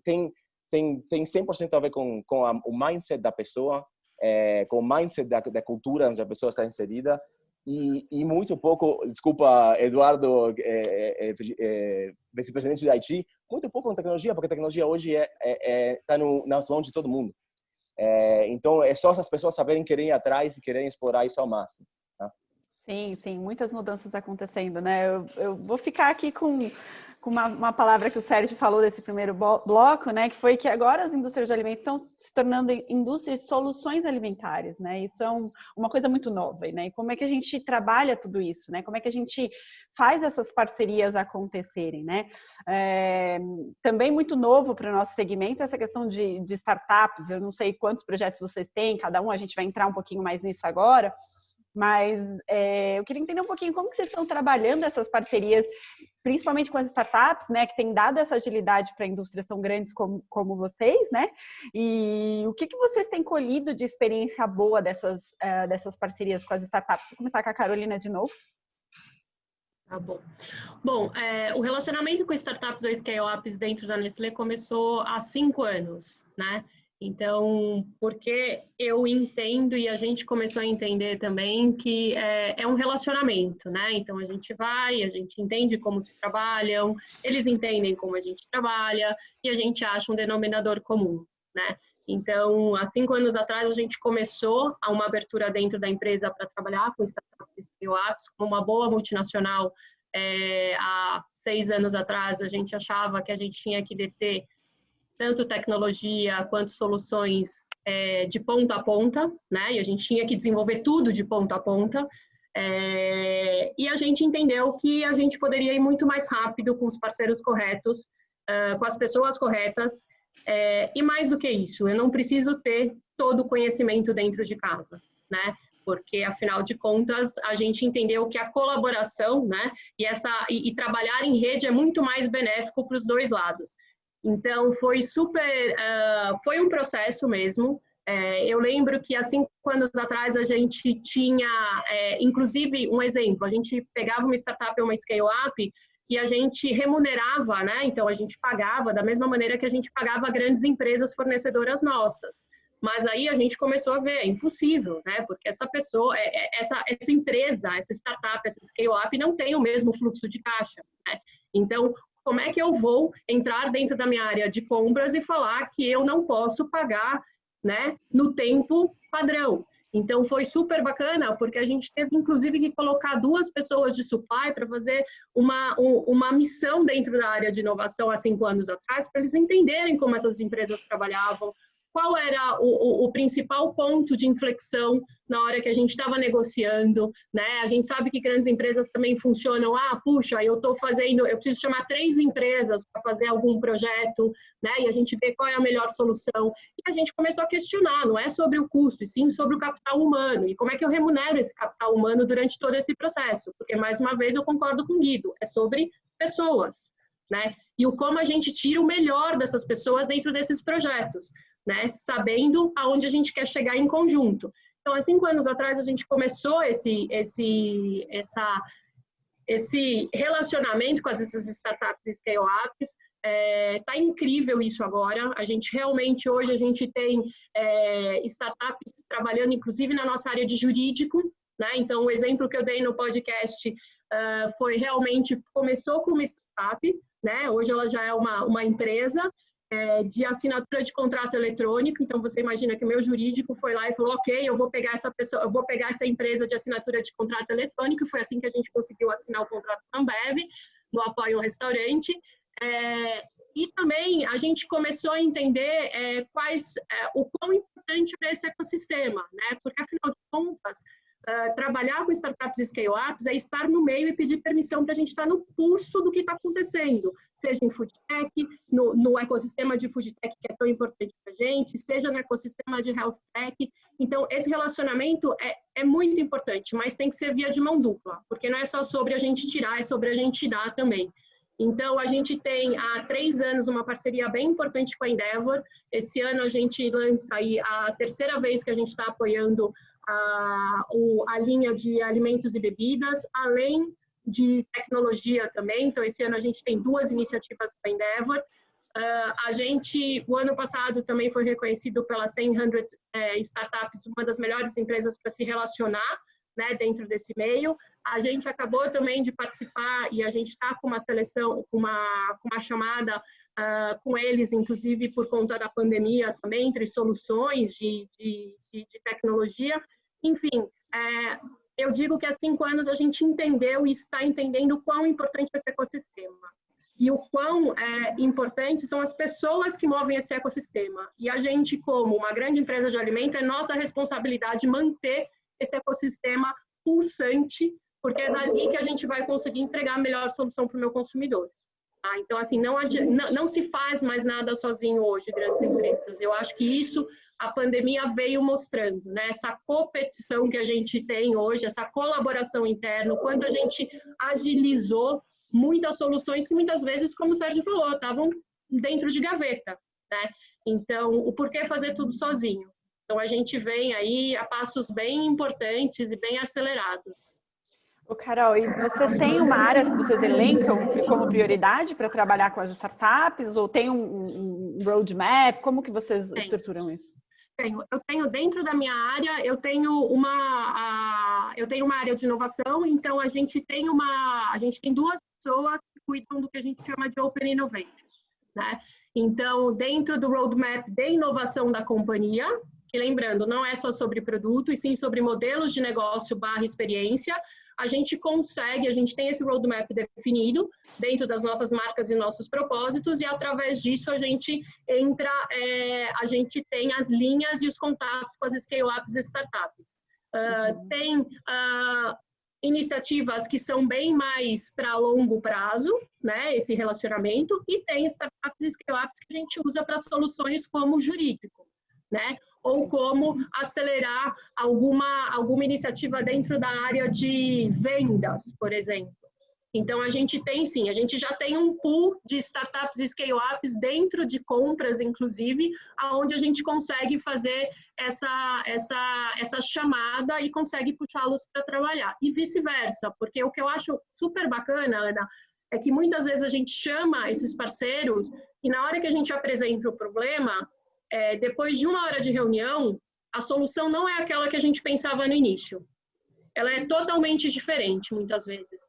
tem 100% a ver com o mindset da pessoa, com o mindset da cultura onde a pessoa está inserida e muito pouco, desculpa, Eduardo, vice-presidente da IT, muito pouco com tecnologia, porque a tecnologia hoje está nas mãos de todo mundo. Então, é só essas pessoas saberem querer ir atrás e quererem explorar isso ao máximo. Tá? Sim, muitas mudanças acontecendo, né? Eu vou ficar aqui com uma palavra que o Sérgio falou desse primeiro bloco, né? Que foi que agora as indústrias de alimentos estão se tornando indústrias de soluções alimentares, né? Isso é uma coisa muito nova, né? E como é que a gente trabalha tudo isso, né? Como é que a gente faz essas parcerias acontecerem, né? Também muito novo para o nosso segmento essa questão de startups. Eu não sei quantos projetos vocês têm, cada um, a gente vai entrar um pouquinho mais nisso agora. Mas eu queria entender um pouquinho como que vocês estão trabalhando essas parcerias, principalmente com as startups, né, que têm dado essa agilidade para indústrias tão grandes como vocês, né? E o que vocês têm colhido de experiência boa dessas parcerias com as startups? Vou começar com a Carolina de novo. Tá bom. Bom, o relacionamento com startups ou scale-ups dentro da Nestlé começou há 5 anos, né? Então, porque eu entendo e a gente começou a entender também que é um relacionamento, né? Então, a gente entende como se trabalham, eles entendem como a gente trabalha e a gente acha um denominador comum, né? Então, há 5 anos atrás, a gente começou a uma abertura dentro da empresa para trabalhar com startups e scale-ups, como uma boa multinacional. Há 6 anos atrás, a gente achava que a gente tinha que deter tanto tecnologia quanto soluções de ponta a ponta, né? E a gente tinha que desenvolver tudo de ponta a ponta. E a gente entendeu que a gente poderia ir muito mais rápido com os parceiros corretos, com as pessoas corretas. E mais do que isso, eu não preciso ter todo o conhecimento dentro de casa, né? Porque, afinal de contas, a gente entendeu que a colaboração, né? E trabalhar em rede é muito mais benéfico para os dois lados. Então, foi um processo mesmo. Eu lembro que há 5 anos atrás a gente tinha, inclusive, um exemplo, a gente pegava uma startup ou uma scale-up e a gente remunerava, né? Então, a gente pagava da mesma maneira que a gente pagava grandes empresas fornecedoras nossas. Mas aí a gente começou a ver, é impossível, né? Porque essa pessoa, essa empresa, essa startup, essa scale-up não tem o mesmo fluxo de caixa, né? Então, como é que eu vou entrar dentro da minha área de compras e falar que eu não posso pagar, né, no tempo padrão? Então, foi super bacana, porque a gente teve, inclusive, que colocar 2 pessoas de supply para fazer uma missão dentro da área de inovação há 5 anos atrás, para eles entenderem como essas empresas trabalhavam, qual era o principal ponto de inflexão na hora que a gente estava negociando, né? A gente sabe que grandes empresas também funcionam, puxa, eu preciso chamar 3 empresas para fazer algum projeto, né? E a gente vê qual é a melhor solução. E a gente começou a questionar, não é sobre o custo, e sim sobre o capital humano. E como é que eu remunero esse capital humano durante todo esse processo? Porque, mais uma vez, eu concordo com o Guido, é sobre pessoas, né? E como a gente tira o melhor dessas pessoas dentro desses projetos, né? Sabendo aonde a gente quer chegar em conjunto. Então, há 5 anos atrás, a gente começou esse relacionamento com essas startups e scale-ups. Tá incrível isso agora. A gente realmente, hoje, a gente tem startups trabalhando, inclusive, na nossa área de jurídico, né? Então, o exemplo que eu dei no podcast foi realmente, começou com uma startup, né? Hoje ela já é uma empresa, de assinatura de contrato eletrônico. Então, você imagina que o meu jurídico foi lá e falou, ok, eu vou pegar essa empresa de assinatura de contrato eletrônico. Foi assim que a gente conseguiu assinar o contrato com a Ambev, no Apoio um Restaurante. E também a gente começou a entender o quão importante é esse ecossistema, né? Porque, afinal de contas, trabalhar com startups e scale-ups é estar no meio e pedir permissão para a gente estar no pulso do que está acontecendo, seja em food tech, no ecossistema de food tech que é tão importante para a gente, seja no ecossistema de health tech. Então, esse relacionamento é muito importante, mas tem que ser via de mão dupla, porque não é só sobre a gente tirar, é sobre a gente dar também. Então, a gente tem há 3 anos uma parceria bem importante com a Endeavor. Esse ano a gente lança aí a 3ª vez que a gente está apoiando a linha de alimentos e bebidas, além de tecnologia também. Então, esse ano a gente tem 2 iniciativas com a Endeavor. O ano passado também foi reconhecido pela 100 Startups, uma das melhores empresas para se relacionar, né, dentro desse meio. A gente acabou também de participar e a gente está com uma seleção, com uma chamada com eles, inclusive por conta da pandemia também, entre soluções de tecnologia. Enfim, eu digo que há 5 anos a gente entendeu e está entendendo o quão importante é esse ecossistema. E o quão importante são as pessoas que movem esse ecossistema. E a gente, como uma grande empresa de alimento, é nossa responsabilidade manter esse ecossistema pulsante, porque é dali que a gente vai conseguir entregar a melhor solução para o meu consumidor. Tá? Então, assim, não se faz mais nada sozinho hoje, grandes empresas. Eu acho que isso a pandemia veio mostrando, né? Essa competição que a gente tem hoje, essa colaboração interna, o quanto a gente agilizou muitas soluções que muitas vezes, como o Sérgio falou, estavam dentro de gaveta, né? Então, o porquê fazer tudo sozinho? Então, a gente vem aí a passos bem importantes e bem acelerados. Ô, Carol, e vocês têm uma área que vocês elencam como prioridade para trabalhar com as startups? Ou tem um roadmap? Como que vocês estruturam isso? Eu tenho dentro da minha área, eu tenho uma área de inovação. Então, a gente tem 2 pessoas que cuidam do que a gente chama de Open Innovation, né? Então, dentro do roadmap de inovação da companhia, que, lembrando, não é só sobre produto, e sim sobre modelos de negócio / experiência, a gente tem esse roadmap definido dentro das nossas marcas e nossos propósitos, e através disso a gente tem as linhas e os contatos com as scale-ups e startups. Tem iniciativas que são bem mais para longo prazo, né, esse relacionamento, e tem startups e scale-ups que a gente usa para soluções como jurídico, né? Ou como acelerar alguma iniciativa dentro da área de vendas, por exemplo. Então, a gente já tem um pool de startups e scale-ups dentro de compras, inclusive, onde a gente consegue fazer essa chamada e consegue puxá-los para trabalhar. E vice-versa, porque o que eu acho super bacana, Ana, é que muitas vezes a gente chama esses parceiros e na hora que a gente apresenta o problema, depois de 1 hora de reunião, a solução não é aquela que a gente pensava no início. Ela é totalmente diferente, muitas vezes.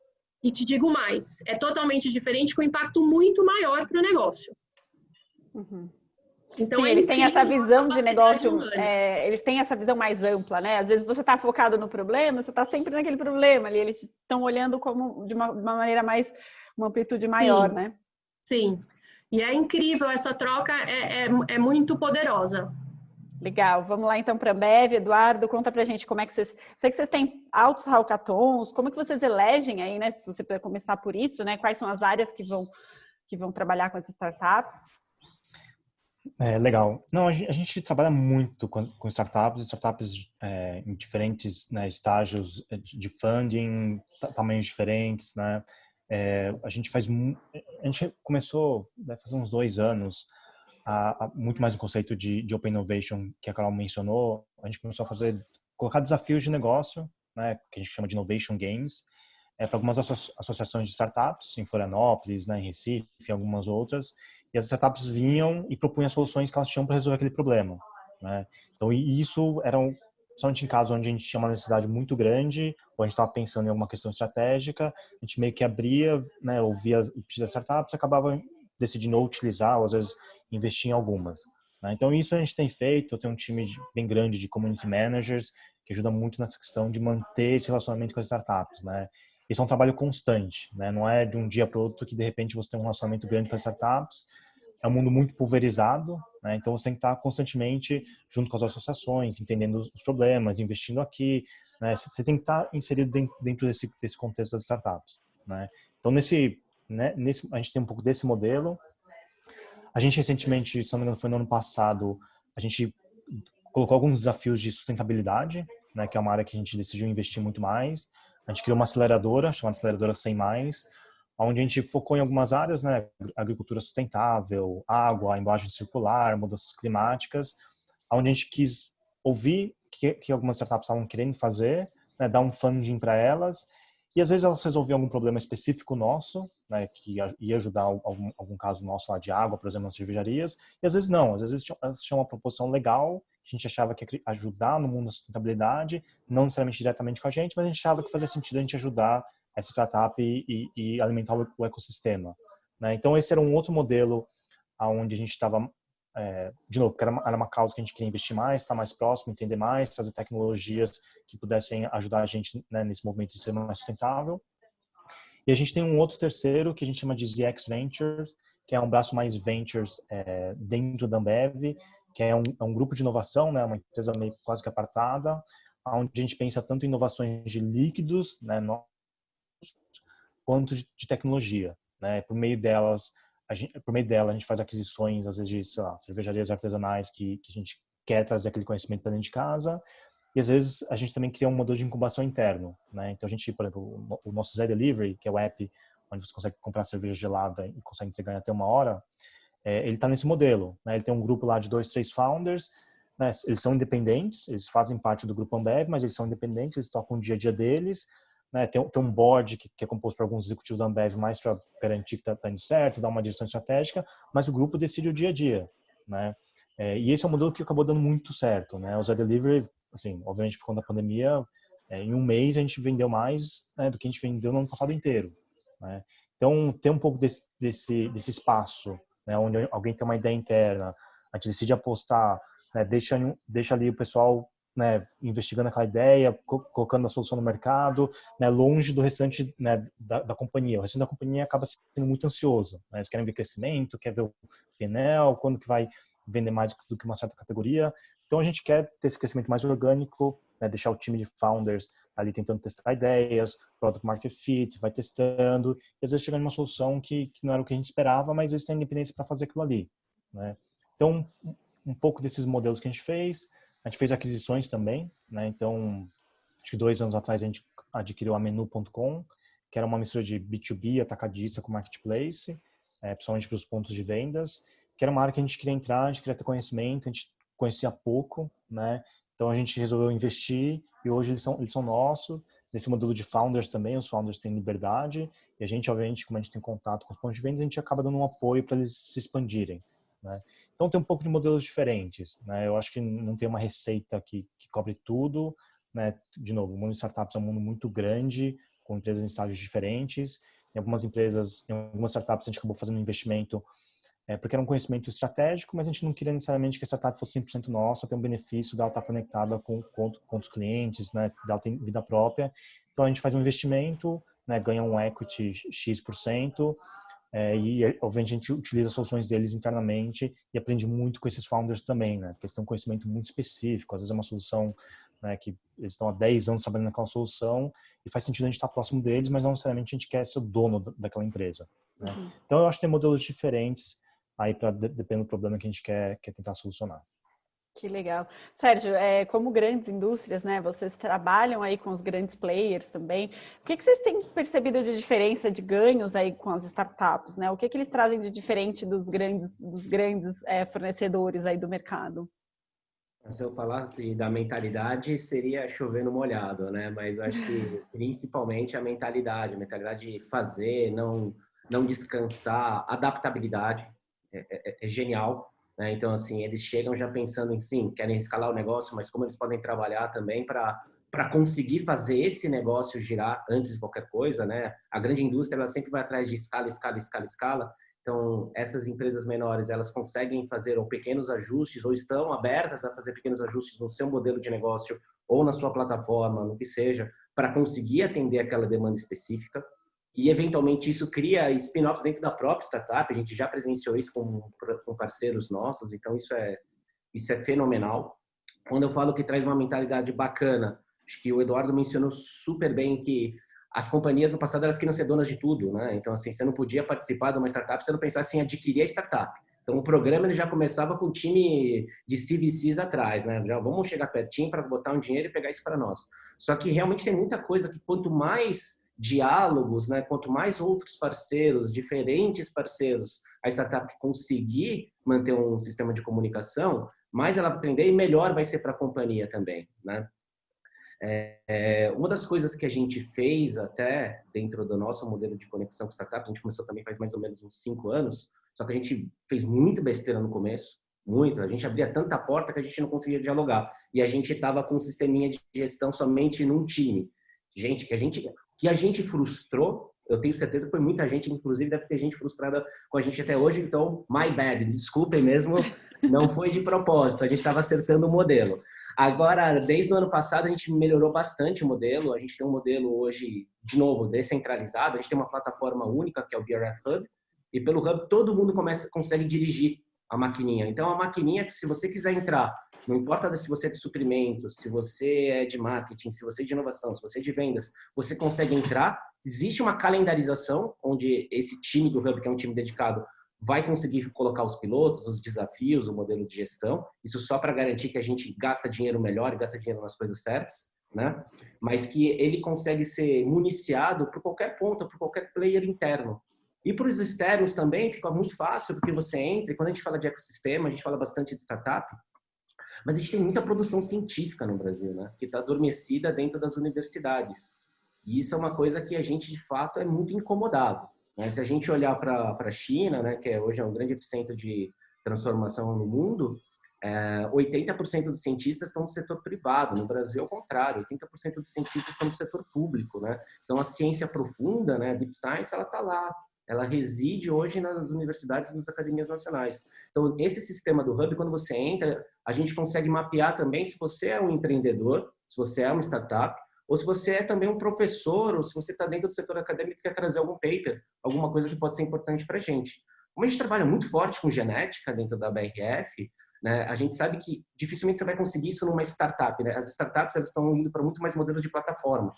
E te digo mais, é totalmente diferente com impacto muito maior para o negócio. Uhum. Então, sim, é eles têm essa incrível a visão de capacidade negócio, humana. eles têm essa visão mais ampla, né? Às vezes você está focado no problema, você está sempre naquele problema ali, eles estão olhando como de uma maneira mais, uma amplitude maior, Sim, né? sim. E é incrível, essa troca é muito poderosa. Legal, vamos lá então para a Ambev. Eduardo, conta pra gente como é que vocês... Sei que vocês têm altos hackathons, como é que vocês elegem aí, né? Se você puder começar por isso, né? Quais são as áreas que vão trabalhar com as startups? Legal. Não, a gente trabalha muito com startups em diferentes, né, estágios de funding, tamanhos diferentes, né? A gente começou, deve fazer uns 2 anos, muito mais o conceito de Open Innovation que a Carol mencionou. A gente começou a colocar desafios de negócio, né, que a gente chama de Innovation Games, para algumas associações de startups, em Florianópolis, né, em Recife, em algumas outras, e as startups vinham e propunham soluções que elas tinham para resolver aquele problema, né? Então, e isso somente em casos onde a gente tinha uma necessidade muito grande, ou a gente estava pensando em alguma questão estratégica, a gente meio que abria, né, ouvia o pitch das startups, acabava decidindo ou utilizar, ou às vezes investir em algumas, né? Então, isso a gente tem feito. Eu tenho um time bem grande de community managers que ajuda muito nessa questão de manter esse relacionamento com as startups, né? Isso é um trabalho constante, né? Não é de um dia para o outro que de repente você tem um relacionamento grande com as startups. É um mundo muito pulverizado, né? Então você tem que estar constantemente junto com as associações, entendendo os problemas, investindo aqui, né? Você tem que estar inserido dentro desse contexto das startups, né? Então a gente tem um pouco desse modelo. A gente recentemente, se não me engano, foi no ano passado, a gente colocou alguns desafios de sustentabilidade, né, que é uma área que a gente decidiu investir muito mais. A gente criou uma aceleradora, chamada Aceleradora 100+, onde a gente focou em algumas áreas, né, agricultura sustentável, água, embalagem circular, mudanças climáticas, onde a gente quis ouvir que algumas startups estavam querendo fazer, né, dar um funding para elas, e às vezes elas resolviam algum problema específico nosso, né, que ia ajudar algum caso nosso lá de água, por exemplo, nas cervejarias, e às vezes não, às vezes elas tinham uma proposição legal, que a gente achava que ia ajudar no mundo da sustentabilidade, não necessariamente diretamente com a gente, mas a gente achava que fazia sentido a gente ajudar essa startup e alimentar o ecossistema, né? Então esse era um outro modelo onde a gente estava, de novo, porque era uma causa que a gente queria investir mais, estar mais próximo, entender mais, fazer tecnologias que pudessem ajudar a gente, né, nesse movimento de ser mais sustentável. E a gente tem um outro terceiro que a gente chama de ZX Ventures, que é um braço mais ventures dentro da Ambev, que é um grupo de inovação, né, uma empresa meio quase que apartada, onde a gente pensa tanto em inovações de líquidos, né, quanto de tecnologia, né? Por meio dela a gente faz aquisições, às vezes de, sei lá, cervejarias artesanais que a gente quer trazer aquele conhecimento para dentro de casa. E às vezes a gente também cria um modelo de incubação interno, né? Então a gente, por exemplo, o nosso Zé Delivery, que é o app onde você consegue comprar cerveja gelada e consegue entregar em até 1 hora, ele está nesse modelo, né? Ele tem um grupo lá de 2, 3 founders, né? Eles são independentes, eles fazem parte do grupo Ambev, mas eles são independentes, eles tocam o dia a dia deles, né? Tem um board que é composto por alguns executivos da Ambev mais para garantir que está indo certo, dar uma direção estratégica, mas o grupo decide o dia a dia, né? E esse é um modelo que acabou dando muito certo, né? O Zé Delivery, assim, obviamente por conta da pandemia, em um mês a gente vendeu mais, né, do que a gente vendeu no ano passado inteiro, né? Então tem um pouco desse espaço, né, onde alguém tem uma ideia interna, a gente decide apostar, né, deixa ali o pessoal, né, investigando aquela ideia, colocando a solução no mercado, né, longe do restante, né, da companhia. O restante da companhia acaba sendo muito ansioso, né? Eles querem ver crescimento, quer ver o P&L, quando que vai vender mais do que uma certa categoria. Então a gente quer ter esse crescimento mais orgânico, né, deixar o time de founders ali tentando testar ideias, product market fit, vai testando, e às vezes chegando numa solução que não era o que a gente esperava, mas eles têm independência para fazer aquilo ali, né? Então, um pouco desses modelos que a gente fez aquisições também, né? Então, acho que 2 anos atrás a gente adquiriu a Menu.com, que era uma mistura de B2B, atacadista com marketplace, principalmente para os pontos de vendas, que era uma área que a gente queria entrar, a gente queria ter conhecimento, a gente conhecia pouco, né? Então a gente resolveu investir e hoje eles são nossos. Nesse modelo de founders também, os founders têm liberdade e a gente, obviamente, como a gente tem contato com os pontos de vendas, a gente acaba dando um apoio para eles se expandirem, né? Então tem um pouco de modelos diferentes, né? Eu acho que não tem uma receita que cobre tudo, né? De novo, o mundo de startups é um mundo muito grande, com empresas em estágios diferentes. Em algumas startups a gente acabou fazendo um investimento porque era um conhecimento estratégico, mas a gente não queria necessariamente que a startup fosse 100% nossa, ter um benefício dela estar conectada com os clientes, né, dela ter vida própria. Então a gente faz um investimento, né, ganha um equity X%, e obviamente a gente utiliza as soluções deles internamente e aprende muito com esses founders também, né, porque eles têm um conhecimento muito específico, às vezes é uma solução, né, que eles estão há 10 anos trabalhando naquela solução e faz sentido a gente estar próximo deles, mas não necessariamente a gente quer ser o dono daquela empresa, né? Então eu acho que tem modelos diferentes aí para dependendo do problema que a gente quer tentar solucionar. Que legal. Sérgio, como grandes indústrias, né, vocês trabalham aí com os grandes players também. O que vocês têm percebido de diferença de ganhos aí com as startups, né? O que eles trazem de diferente dos grandes fornecedores aí do mercado? Se eu falasse da mentalidade, seria chover no molhado, né? Mas eu acho que principalmente a mentalidade de fazer, não descansar, adaptabilidade é genial, né? Então, assim, eles chegam já pensando em, sim, querem escalar o negócio, mas como eles podem trabalhar também para conseguir fazer esse negócio girar antes de qualquer coisa, né? A grande indústria, ela sempre vai atrás de escala. Então, essas empresas menores, elas conseguem fazer ou pequenos ajustes, ou estão abertas a fazer pequenos ajustes no seu modelo de negócio, ou na sua plataforma, no que seja, para conseguir atender aquela demanda específica. E, eventualmente, isso cria spin-offs dentro da própria startup. A gente já presenciou isso com parceiros nossos, então isso é fenomenal. Quando eu falo que traz uma mentalidade bacana, acho que o Eduardo mencionou super bem que as companhias no passado elas queriam ser donas de tudo, né? Então, assim, você não podia participar de uma startup se não pensasse em adquirir a startup. Então, o programa ele já começava com um time de CVCs atrás, né? Já vamos chegar pertinho para botar um dinheiro e pegar isso para nós. Só que realmente tem muita coisa que quanto mais diálogos, né? Quanto mais outros parceiros, diferentes parceiros, a startup conseguir manter um sistema de comunicação, mais ela vai aprender e melhor vai ser para a companhia também, né? Uma das coisas que a gente fez até dentro do nosso modelo de conexão com startups, a gente começou também faz mais ou menos uns 5 anos, só que a gente fez muita besteira no começo, muito. A gente abria tanta porta que a gente não conseguia dialogar. E a gente estava com um sisteminha de gestão somente num time. Gente, que a gente frustrou, eu tenho certeza que foi muita gente, inclusive deve ter gente frustrada com a gente até hoje, então, my bad, desculpem mesmo, não foi de propósito, a gente estava acertando o modelo. Agora, desde o ano passado, a gente melhorou bastante o modelo. A gente tem um modelo hoje, de novo, descentralizado. A gente tem uma plataforma única, que é o BRF Hub. E pelo Hub, todo mundo consegue dirigir a maquininha. Então, a maquininha que, se você quiser entrar, não importa se você é de suprimentos, se você é de marketing, se você é de inovação, se você é de vendas, você consegue entrar. Existe uma calendarização, onde esse time do Hub, que é um time dedicado, vai conseguir colocar os pilotos, os desafios, o modelo de gestão. Isso só para garantir que a gente gasta dinheiro melhor e gasta dinheiro nas coisas certas, né? Mas que ele consegue ser municiado por qualquer ponta, por qualquer player interno. E para os externos também fica muito fácil, porque você entra, e quando a gente fala de ecossistema, a gente fala bastante de startup, mas a gente tem muita produção científica no Brasil, né? Que está adormecida dentro das universidades. E isso é uma coisa que a gente, de fato, é muito incomodado. Se a gente olhar para a China, né, que hoje é um grande epicentro de transformação no mundo, 80% dos cientistas estão no setor privado. No Brasil, ao contrário, 80% dos cientistas estão no setor público, né? Então, a ciência profunda, né, a Deep Science, ela está lá. Ela reside hoje nas universidades e nas academias nacionais. Então, esse sistema do Hub, quando você entra, a gente consegue mapear também se você é um empreendedor, se você é uma startup, ou se você é também um professor, ou se você está dentro do setor acadêmico e quer trazer algum paper, alguma coisa que pode ser importante para a gente. Como a gente trabalha muito forte com genética dentro da BRF, né, a gente sabe que dificilmente você vai conseguir isso numa startup, né? As startups elas estão indo para muito mais modelos de plataforma,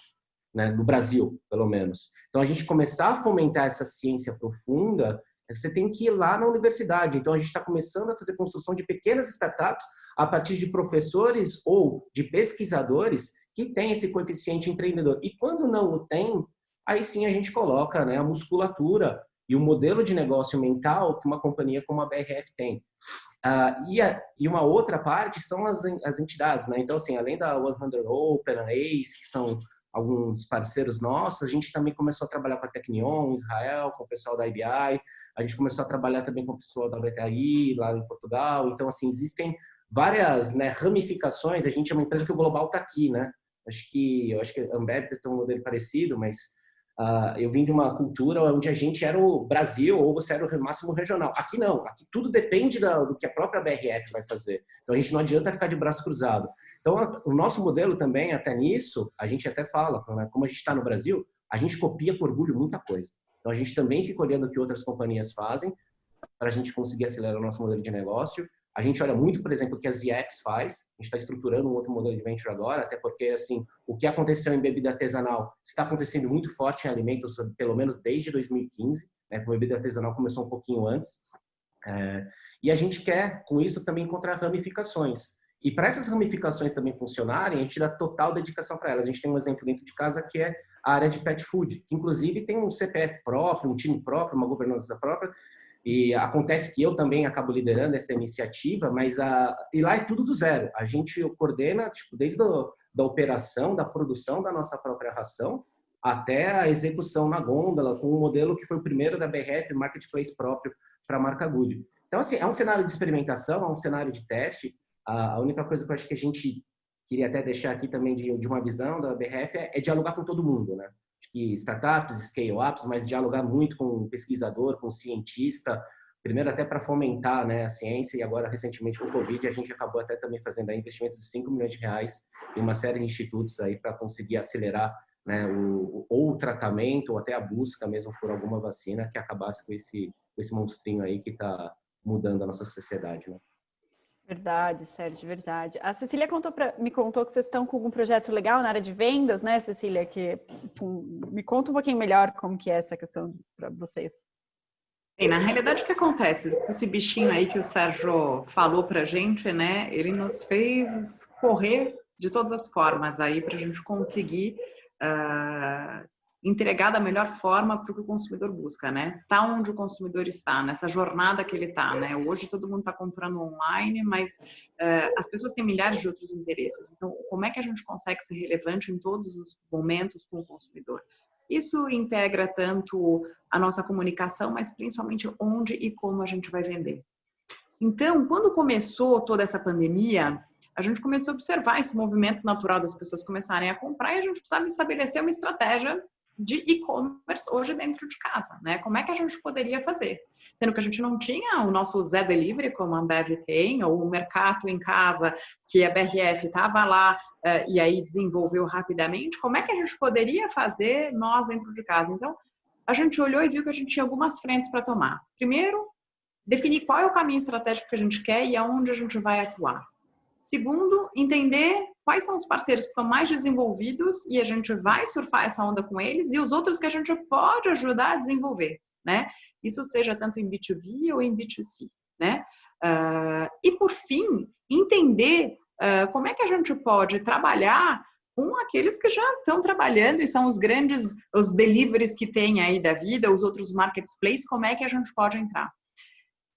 né, no Brasil, pelo menos. Então, a gente começar a fomentar essa ciência profunda, você tem que ir lá na universidade. Então, a gente está começando a fazer construção de pequenas startups a partir de professores ou de pesquisadores que tem esse coeficiente empreendedor. E quando não o tem, aí sim a gente coloca, né, a musculatura e o modelo de negócio mental que uma companhia como a BRF tem. E uma outra parte são as entidades, né? Então, assim, além da 100 Open, a ACE, que são alguns parceiros nossos, a gente também começou a trabalhar com a Tecnion, Israel, com o pessoal da IBI, a gente começou a trabalhar também com o pessoal da BTI, lá em Portugal. Então, assim, existem várias, né, ramificações. A gente é uma empresa que o global está aqui, né? Eu acho que a Ambev tem um modelo parecido, mas eu vim de uma cultura onde a gente era o Brasil ou você era o máximo regional. Aqui não, aqui tudo depende do que a própria BRF vai fazer. Então a gente não adianta ficar de braço cruzado. Então o nosso modelo também, até nisso, a gente até fala, né? Como a gente está no Brasil, a gente copia por orgulho muita coisa. Então a gente também fica olhando o que outras companhias fazem para a gente conseguir acelerar o nosso modelo de negócio. A gente olha muito, por exemplo, o que a ZX faz. A gente está estruturando um outro modelo de venture agora, até porque, assim, o que aconteceu em bebida artesanal está acontecendo muito forte em alimentos, pelo menos desde 2015, né? A bebida artesanal começou um pouquinho antes. E a gente quer, com isso, também encontrar ramificações. E para essas ramificações também funcionarem, a gente dá total dedicação para elas. A gente tem um exemplo dentro de casa que é a área de pet food, que inclusive tem um CPF próprio, um time próprio, uma governança própria. E acontece que eu também acabo liderando essa iniciativa, mas e lá é tudo do zero. A gente coordena, tipo, desde da operação, da produção da nossa própria ração, até a execução na gôndola, com um modelo que foi o primeiro da BRF, marketplace próprio para a marca Good. Então, assim, é um cenário de experimentação, é um cenário de teste. A única coisa que eu acho que a gente queria até deixar aqui também de uma visão da BRF é dialogar com todo mundo, né? Que startups, scale-ups, mas dialogar muito com o pesquisador, com o cientista, primeiro até para fomentar, né, a ciência, e agora recentemente com o Covid a gente acabou até também fazendo investimentos de 5 milhões de reais em uma série de institutos aí para conseguir acelerar, né, ou o tratamento ou até a busca mesmo por alguma vacina que acabasse com esse monstrinho aí que está mudando a nossa sociedade, né? Verdade, Sérgio, verdade. A Cecília me contou que vocês estão com um projeto legal na área de vendas, né, Cecília? Me conta um pouquinho melhor como que é essa questão para vocês. Bem, na realidade, o que acontece? Esse bichinho aí que o Sérgio falou para a gente, né? Ele nos fez correr de todas as formas aí para a gente conseguir entregar da melhor forma para o que o consumidor busca, né? Tá onde o consumidor está, nessa jornada que ele está, né? Hoje todo mundo está comprando online, mas as pessoas têm milhares de outros interesses. Então, como é que a gente consegue ser relevante em todos os momentos com o consumidor? Isso integra tanto a nossa comunicação, mas principalmente onde e como a gente vai vender. Então, quando começou toda essa pandemia, a gente começou a observar esse movimento natural das pessoas começarem a comprar e a gente precisava estabelecer uma estratégia de e-commerce hoje dentro de casa, né? Como é que a gente poderia fazer? Sendo que a gente não tinha o nosso Zé Delivery, como a Ambev tem, ou o Mercato em Casa, que a BRF estava lá e aí desenvolveu rapidamente. Como é que a gente poderia fazer nós dentro de casa? Então, a gente olhou e viu que a gente tinha algumas frentes para tomar. Primeiro, definir qual é o caminho estratégico que a gente quer e aonde a gente vai atuar. Segundo, entender quais são os parceiros que estão mais desenvolvidos e a gente vai surfar essa onda com eles e os outros que a gente pode ajudar a desenvolver, né? Isso seja tanto em B2B ou em B2C, né? E por fim, entender como é que a gente pode trabalhar com aqueles que já estão trabalhando e são os deliveries que tem aí da vida, os outros marketplaces, como é que a gente pode entrar.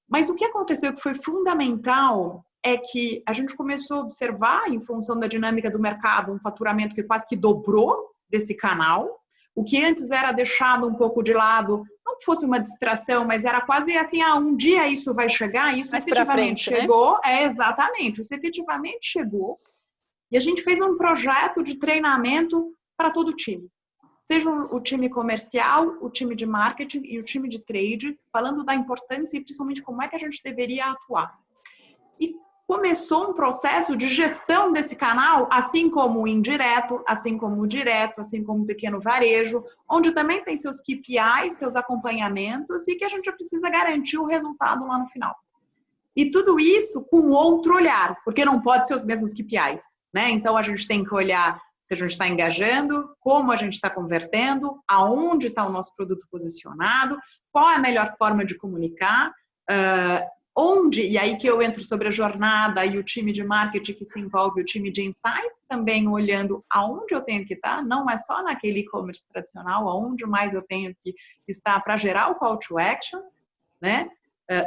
Mas o que aconteceu que foi fundamental é que a gente começou a observar, em função da dinâmica do mercado, um faturamento que quase que dobrou desse canal. O que antes era deixado um pouco de lado, não que fosse uma distração, mas era quase assim, um dia isso vai chegar, isso mais efetivamente frente, chegou. Né? Exatamente, isso efetivamente chegou. E a gente fez um projeto de treinamento para todo o time. Seja o time comercial, o time de marketing e o time de trade, falando da importância e principalmente como é que a gente deveria atuar. E começou um processo de gestão desse canal, assim como o indireto, assim como o direto, assim como o pequeno varejo, onde também tem seus KPIs, seus acompanhamentos e que a gente precisa garantir o resultado lá no final. E tudo isso com outro olhar, porque não pode ser os mesmos KPIs, né? Então a gente tem que olhar se a gente está engajando, como a gente está convertendo, aonde está o nosso produto posicionado, qual é a melhor forma de comunicar, onde, e aí que eu entro sobre a jornada e o time de marketing que se envolve, o time de insights, também olhando aonde eu tenho que estar, não é só naquele e-commerce tradicional, aonde mais eu tenho que estar para gerar o call to action, né?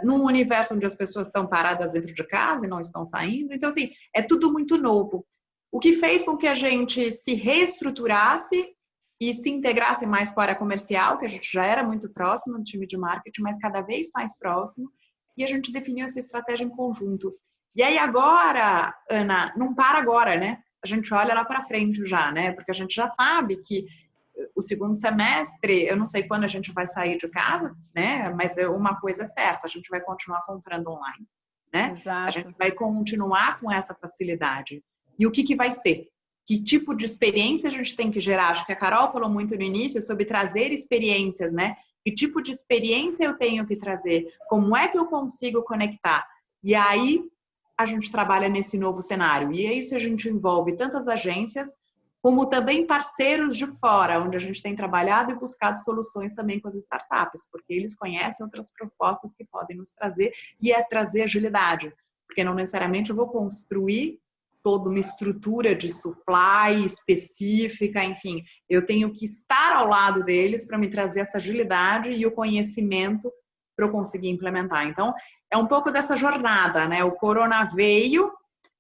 Num universo onde as pessoas estão paradas dentro de casa e não estão saindo. Então, assim, é tudo muito novo. O que fez com que a gente se reestruturasse e se integrasse mais para a área comercial, que a gente já era muito próximo do time de marketing, mas cada vez mais próximo, e a gente definiu essa estratégia em conjunto. E aí agora, Ana, não para agora, né? A gente olha lá para frente já, né? Porque a gente já sabe que o segundo semestre, eu não sei quando a gente vai sair de casa, né? Mas uma coisa é certa, a gente vai continuar comprando online, né? Exato. A gente vai continuar com essa facilidade. E o que vai ser? Que tipo de experiência a gente tem que gerar? Acho que a Carol falou muito no início sobre trazer experiências, né? Que tipo de experiência eu tenho que trazer? Como é que eu consigo conectar? E aí a gente trabalha nesse novo cenário. E é isso, a gente envolve tantas agências, como também parceiros de fora, onde a gente tem trabalhado e buscado soluções também com as startups, porque eles conhecem outras propostas que podem nos trazer, e é trazer agilidade, porque não necessariamente eu vou construir toda uma estrutura de supply específica, enfim, eu tenho que estar ao lado deles para me trazer essa agilidade e o conhecimento para eu conseguir implementar. Então, é um pouco dessa jornada, né? O corona veio,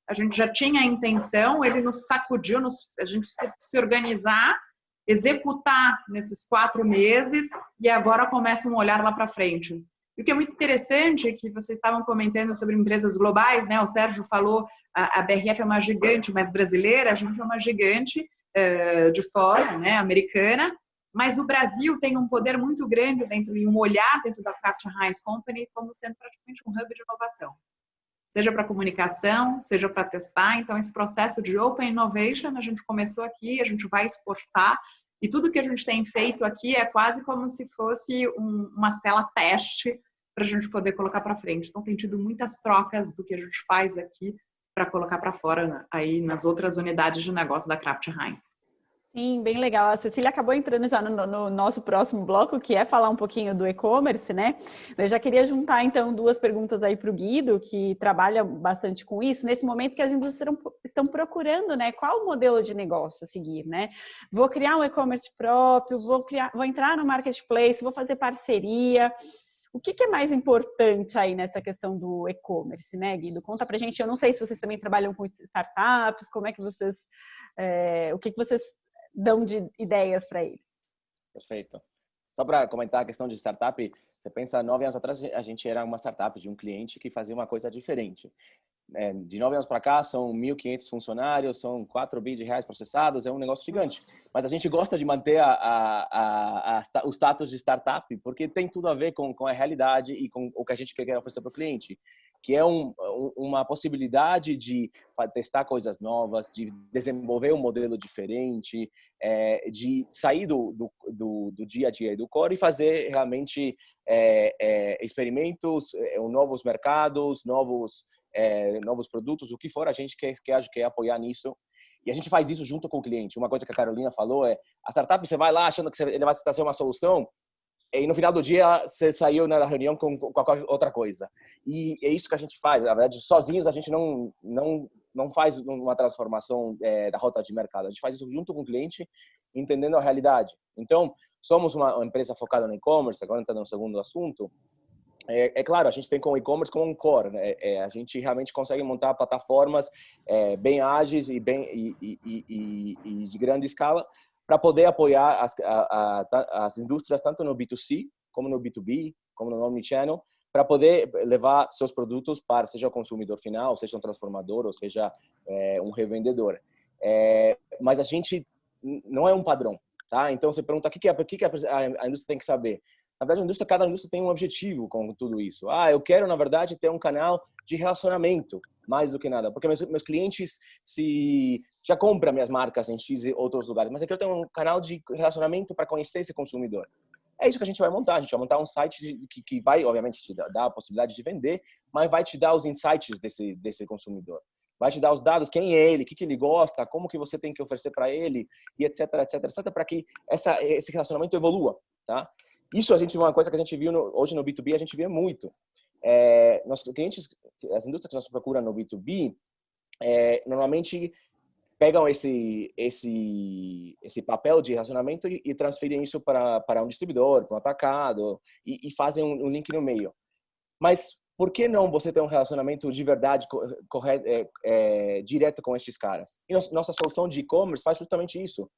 a gente já tinha a intenção, ele nos sacudiu, a gente se organizar, executar nesses 4 meses e agora começa um olhar lá para frente. E o que é muito interessante, que vocês estavam comentando sobre empresas globais, né? O Sérgio falou, a BRF é uma gigante, mas brasileira, a gente é uma gigante de fora, né? Americana, mas o Brasil tem um poder muito grande dentro, e um olhar dentro da Kraft Heinz Company como sendo praticamente um hub de inovação. Seja para comunicação, seja para testar. Então, esse processo de Open Innovation, a gente começou aqui, a gente vai exportar, e tudo que a gente tem feito aqui é quase como se fosse uma cela teste para a gente poder colocar para frente. Então, tem tido muitas trocas do que a gente faz aqui para colocar para fora aí nas outras unidades de negócio da Kraft Heinz. Sim, bem legal. A Cecília acabou entrando já no nosso próximo bloco, que é falar um pouquinho do e-commerce, né? Eu já queria juntar, então, 2 perguntas aí para o Guido, que trabalha bastante com isso, nesse momento que as indústrias estão procurando, né? Qual o modelo de negócio a seguir, né? Vou criar um e-commerce próprio, vou entrar no marketplace, vou fazer parceria. O que é mais importante aí nessa questão do e-commerce, né, Guido? Conta pra gente. Eu não sei se vocês também trabalham com startups, como é que vocês... o que vocês dão de ideias para eles? Perfeito. Só para comentar a questão de startup, você pensa, 9 anos atrás a gente era uma startup de um cliente que fazia uma coisa diferente. De 9 anos para cá, são 1.500 funcionários, são 4 bi de reais processados, é um negócio gigante. Mas a gente gosta de manter o status de startup, porque tem tudo a ver com a realidade e com o que a gente quer oferecer para o cliente, que é uma possibilidade de testar coisas novas, de desenvolver um modelo diferente, de sair do dia a dia do core e fazer realmente experimentos, novos mercados, novos produtos, o que for, a gente quer apoiar nisso. E a gente faz isso junto com o cliente. Uma coisa que a Carolina falou é, a startup, você vai lá achando que ele vai trazer uma solução, e no final do dia você saiu na reunião com qualquer outra coisa. E é isso que a gente faz. Na verdade, sozinhos a gente não faz uma transformação da rota de mercado. A gente faz isso junto com o cliente, entendendo a realidade. Então, somos uma empresa focada no e-commerce, agora entrando no segundo assunto. É claro, a gente tem com o e-commerce como um core, né? A gente realmente consegue montar plataformas bem ágeis e de grande escala para poder apoiar as indústrias tanto no B2C como no B2B, como no Omnichannel, para poder levar seus produtos para seja o consumidor final, seja um transformador, ou seja um revendedor. Mas a gente não é um padrão, tá? Então você pergunta o que a indústria tem que saber. Na verdade, cada indústria tem um objetivo com tudo isso. Eu quero, na verdade, ter um canal de relacionamento, mais do que nada. Porque meus clientes já compram minhas marcas em X e outros lugares, mas eu quero ter um canal de relacionamento para conhecer esse consumidor. É isso que a gente vai montar. A gente vai montar um site que vai, obviamente, te dar a possibilidade de vender, mas vai te dar os insights desse consumidor. Vai te dar os dados, quem é ele, o que ele gosta, como que você tem que oferecer para ele, e etc, etc, etc, para que esse relacionamento evolua, tá? Isso uma coisa que a gente viu hoje no B2B, a gente vê muito. Nossos clientes, as indústrias que nós procuramos no B2B, normalmente pegam esse papel de relacionamento e transferem isso para um distribuidor, para um atacado, e fazem um link no meio. Mas por que não você ter um relacionamento de verdade direto com estes caras? E nossa solução de e-commerce faz justamente isso.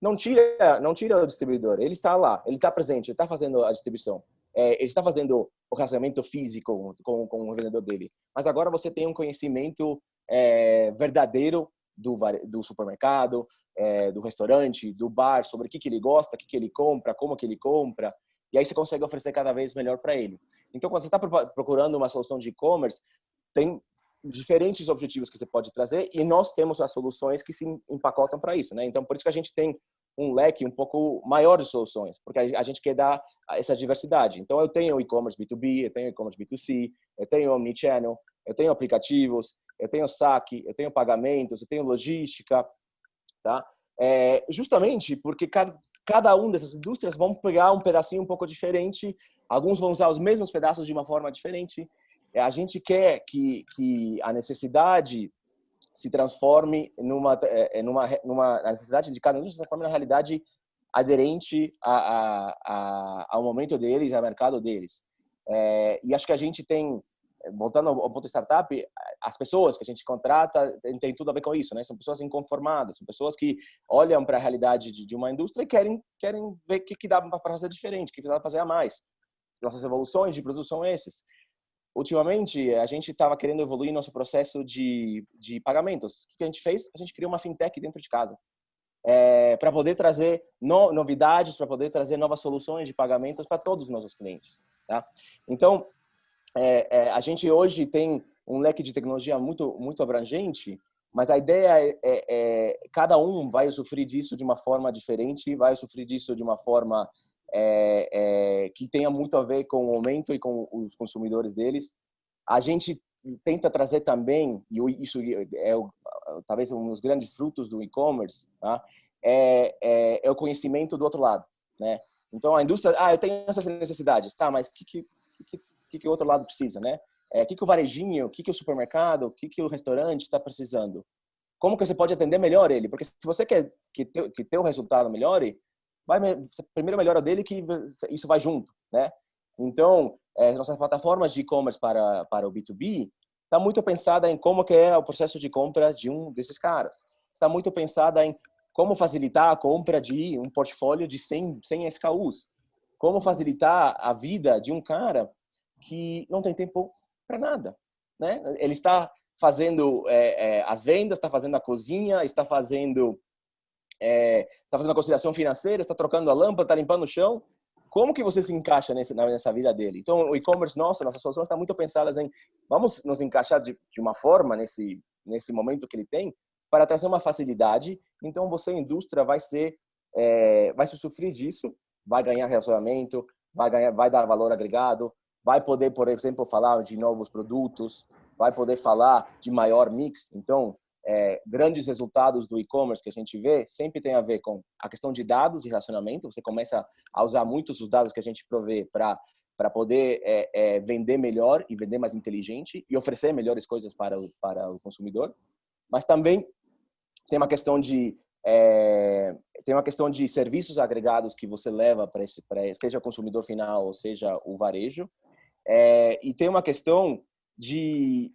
Não tira o distribuidor, ele está lá, ele está presente, ele está fazendo a distribuição, ele está fazendo o relacionamento físico com o vendedor dele. Mas agora você tem um conhecimento verdadeiro do supermercado, do restaurante, do bar, sobre o que ele gosta, o que ele compra, como que ele compra. E aí você consegue oferecer cada vez melhor para ele. Então, quando você está procurando uma solução de e-commerce, tem diferentes objetivos que você pode trazer e nós temos as soluções que se empacotam para isso, né? Então, por isso que a gente tem um leque um pouco maior de soluções, porque a gente quer dar essa diversidade. Então, eu tenho e-commerce B2B, eu tenho e-commerce B2C, eu tenho omnichannel, eu tenho aplicativos, eu tenho saque, eu tenho pagamentos, eu tenho logística, tá? Justamente porque cada uma dessas indústrias vão pegar um pedacinho um pouco diferente, alguns vão usar os mesmos pedaços de uma forma diferente. A gente quer que a necessidade se transforme a necessidade de cada indústria se transforme na realidade aderente ao momento deles, ao mercado deles. E acho que a gente tem, voltando ao ponto de startup, as pessoas que a gente contrata tem tudo a ver com isso, né? São pessoas inconformadas, são pessoas que olham para a realidade de uma indústria e querem ver o que dá para fazer diferente, o que dá para fazer a mais. Nossas evoluções de produto são esses. Ultimamente, a gente estava querendo evoluir nosso processo de pagamentos. O que a gente fez? A gente criou uma fintech dentro de casa para poder trazer novidades, para poder trazer novas soluções de pagamentos para todos os nossos clientes. Tá? Então, a gente hoje tem um leque de tecnologia muito, muito abrangente, mas a ideia cada um vai sofrer disso de uma forma diferente, vai sofrer disso de uma forma que tenha muito a ver com o momento e com os consumidores deles. A gente tenta trazer também, e isso talvez um dos grandes frutos do e-commerce, tá? É o conhecimento do outro lado, né? Então a indústria, eu tenho essas necessidades, tá? Mas o que o outro lado precisa, né? O que o varejinho, o que o supermercado, o que o restaurante está precisando? Como que você pode atender melhor ele? Porque se você quer que teu resultado melhore, primeiro melhora dele que isso vai junto, né? Então, nossas plataformas de e-commerce para o B2B está muito pensada em como que é o processo de compra de um desses caras. Está muito pensada em como facilitar a compra de um portfólio de 100 SKUs. Como facilitar a vida de um cara que não tem tempo para nada, né? Ele está fazendo as vendas, está fazendo a cozinha, está fazendo a conciliação financeira, está trocando a lâmpada, está limpando o chão. Como que você se encaixa nessa vida dele? Então, o e-commerce nossa solução está muito pensada em vamos nos encaixar de uma forma nesse momento que ele tem para trazer uma facilidade. Então, você, indústria, vai se sofrer disso, vai ganhar relacionamento, vai dar valor agregado, vai poder, por exemplo, falar de novos produtos, vai poder falar de maior mix. Então, grandes resultados do e-commerce que a gente vê sempre tem a ver com a questão de dados e relacionamento. Você começa a usar muitos dos dados que a gente provê para poder vender melhor e vender mais inteligente e oferecer melhores coisas para o consumidor. Mas também tem uma questão de serviços agregados que você leva para seja o consumidor final ou seja o varejo. E tem uma questão de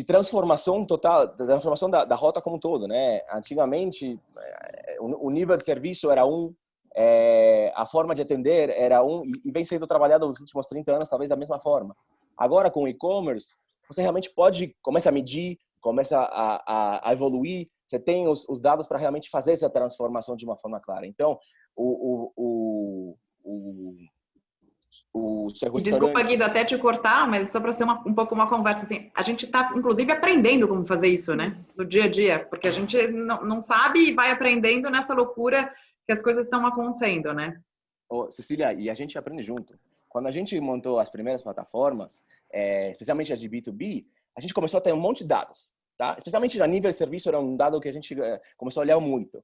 transformação total, da transformação da rota como um todo, né? Antigamente, o nível de serviço era a forma de atender era e vem sendo trabalhado nos últimos 30 anos, talvez da mesma forma. Agora, com o e-commerce, você realmente começa a medir, começa a evoluir, você tem os dados para realmente fazer essa transformação de uma forma clara. Então, Desculpa, Guido, até te cortar, mas só para ser um pouco uma conversa assim, a gente está inclusive aprendendo como fazer isso, né, no dia a dia, porque a gente não sabe e vai aprendendo nessa loucura que as coisas estão acontecendo, né? Cecília, e a gente aprende junto. Quando a gente montou as primeiras plataformas, especialmente as de B2B, a gente começou a ter um monte de dados, tá? Especialmente a nível de serviço era um dado que a gente começou a olhar muito.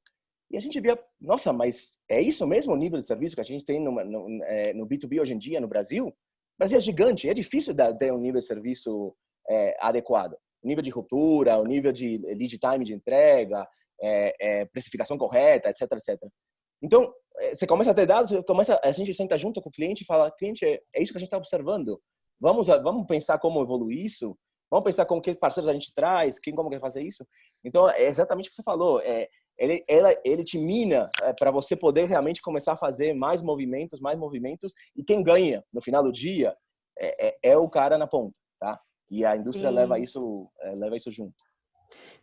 E a gente via, nossa, mas é isso mesmo o nível de serviço que a gente tem no B2B hoje em dia no Brasil? O Brasil é gigante, é difícil ter um nível de serviço adequado. O nível de ruptura, o nível de lead time de entrega, precificação correta, etc, etc. Então, você começa a ter dados, a gente senta junto com o cliente e fala, cliente, é isso que a gente está observando. Vamos pensar como evoluir isso? Vamos pensar com que parceiros a gente traz, como quer fazer isso? Então, é exatamente o que você falou. Ele te mina para você poder realmente começar a fazer mais movimentos, e quem ganha no final do dia é o cara na ponta, tá? e a indústria leva isso junto.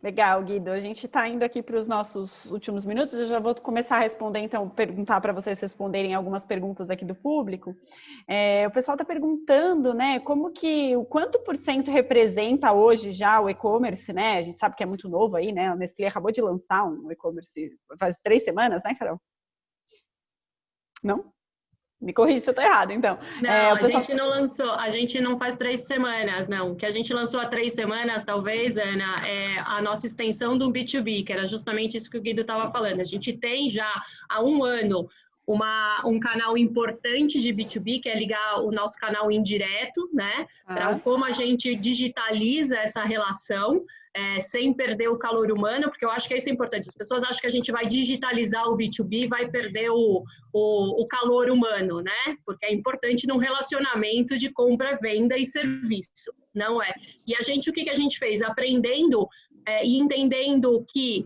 Legal, Guido. A gente está indo aqui para os nossos últimos minutos. Eu já vou começar a responder, então, perguntar para vocês responderem algumas perguntas aqui do público. O pessoal está perguntando, né, o quanto por cento representa hoje já o e-commerce, né? A gente sabe que é muito novo aí, né? A Nestlé acabou de lançar um e-commerce faz 3 semanas, né, Carol? Não? Me corrija se eu estou errado, então. Não, a gente não faz 3 semanas, não. O que a gente lançou há 3 semanas, talvez, Ana, é a nossa extensão do B2B, que era justamente isso que o Guido estava falando. A gente tem já há 1 ano um canal importante de B2B, que é ligar o nosso canal indireto, né? Para como a gente digitaliza essa relação, sem perder o calor humano, porque eu acho que isso é importante. As pessoas acham que a gente vai digitalizar o B2B, vai perder o calor humano, né? Porque é importante num relacionamento de compra, venda e serviço, não é? E o que a gente fez? Aprendendo e entendendo que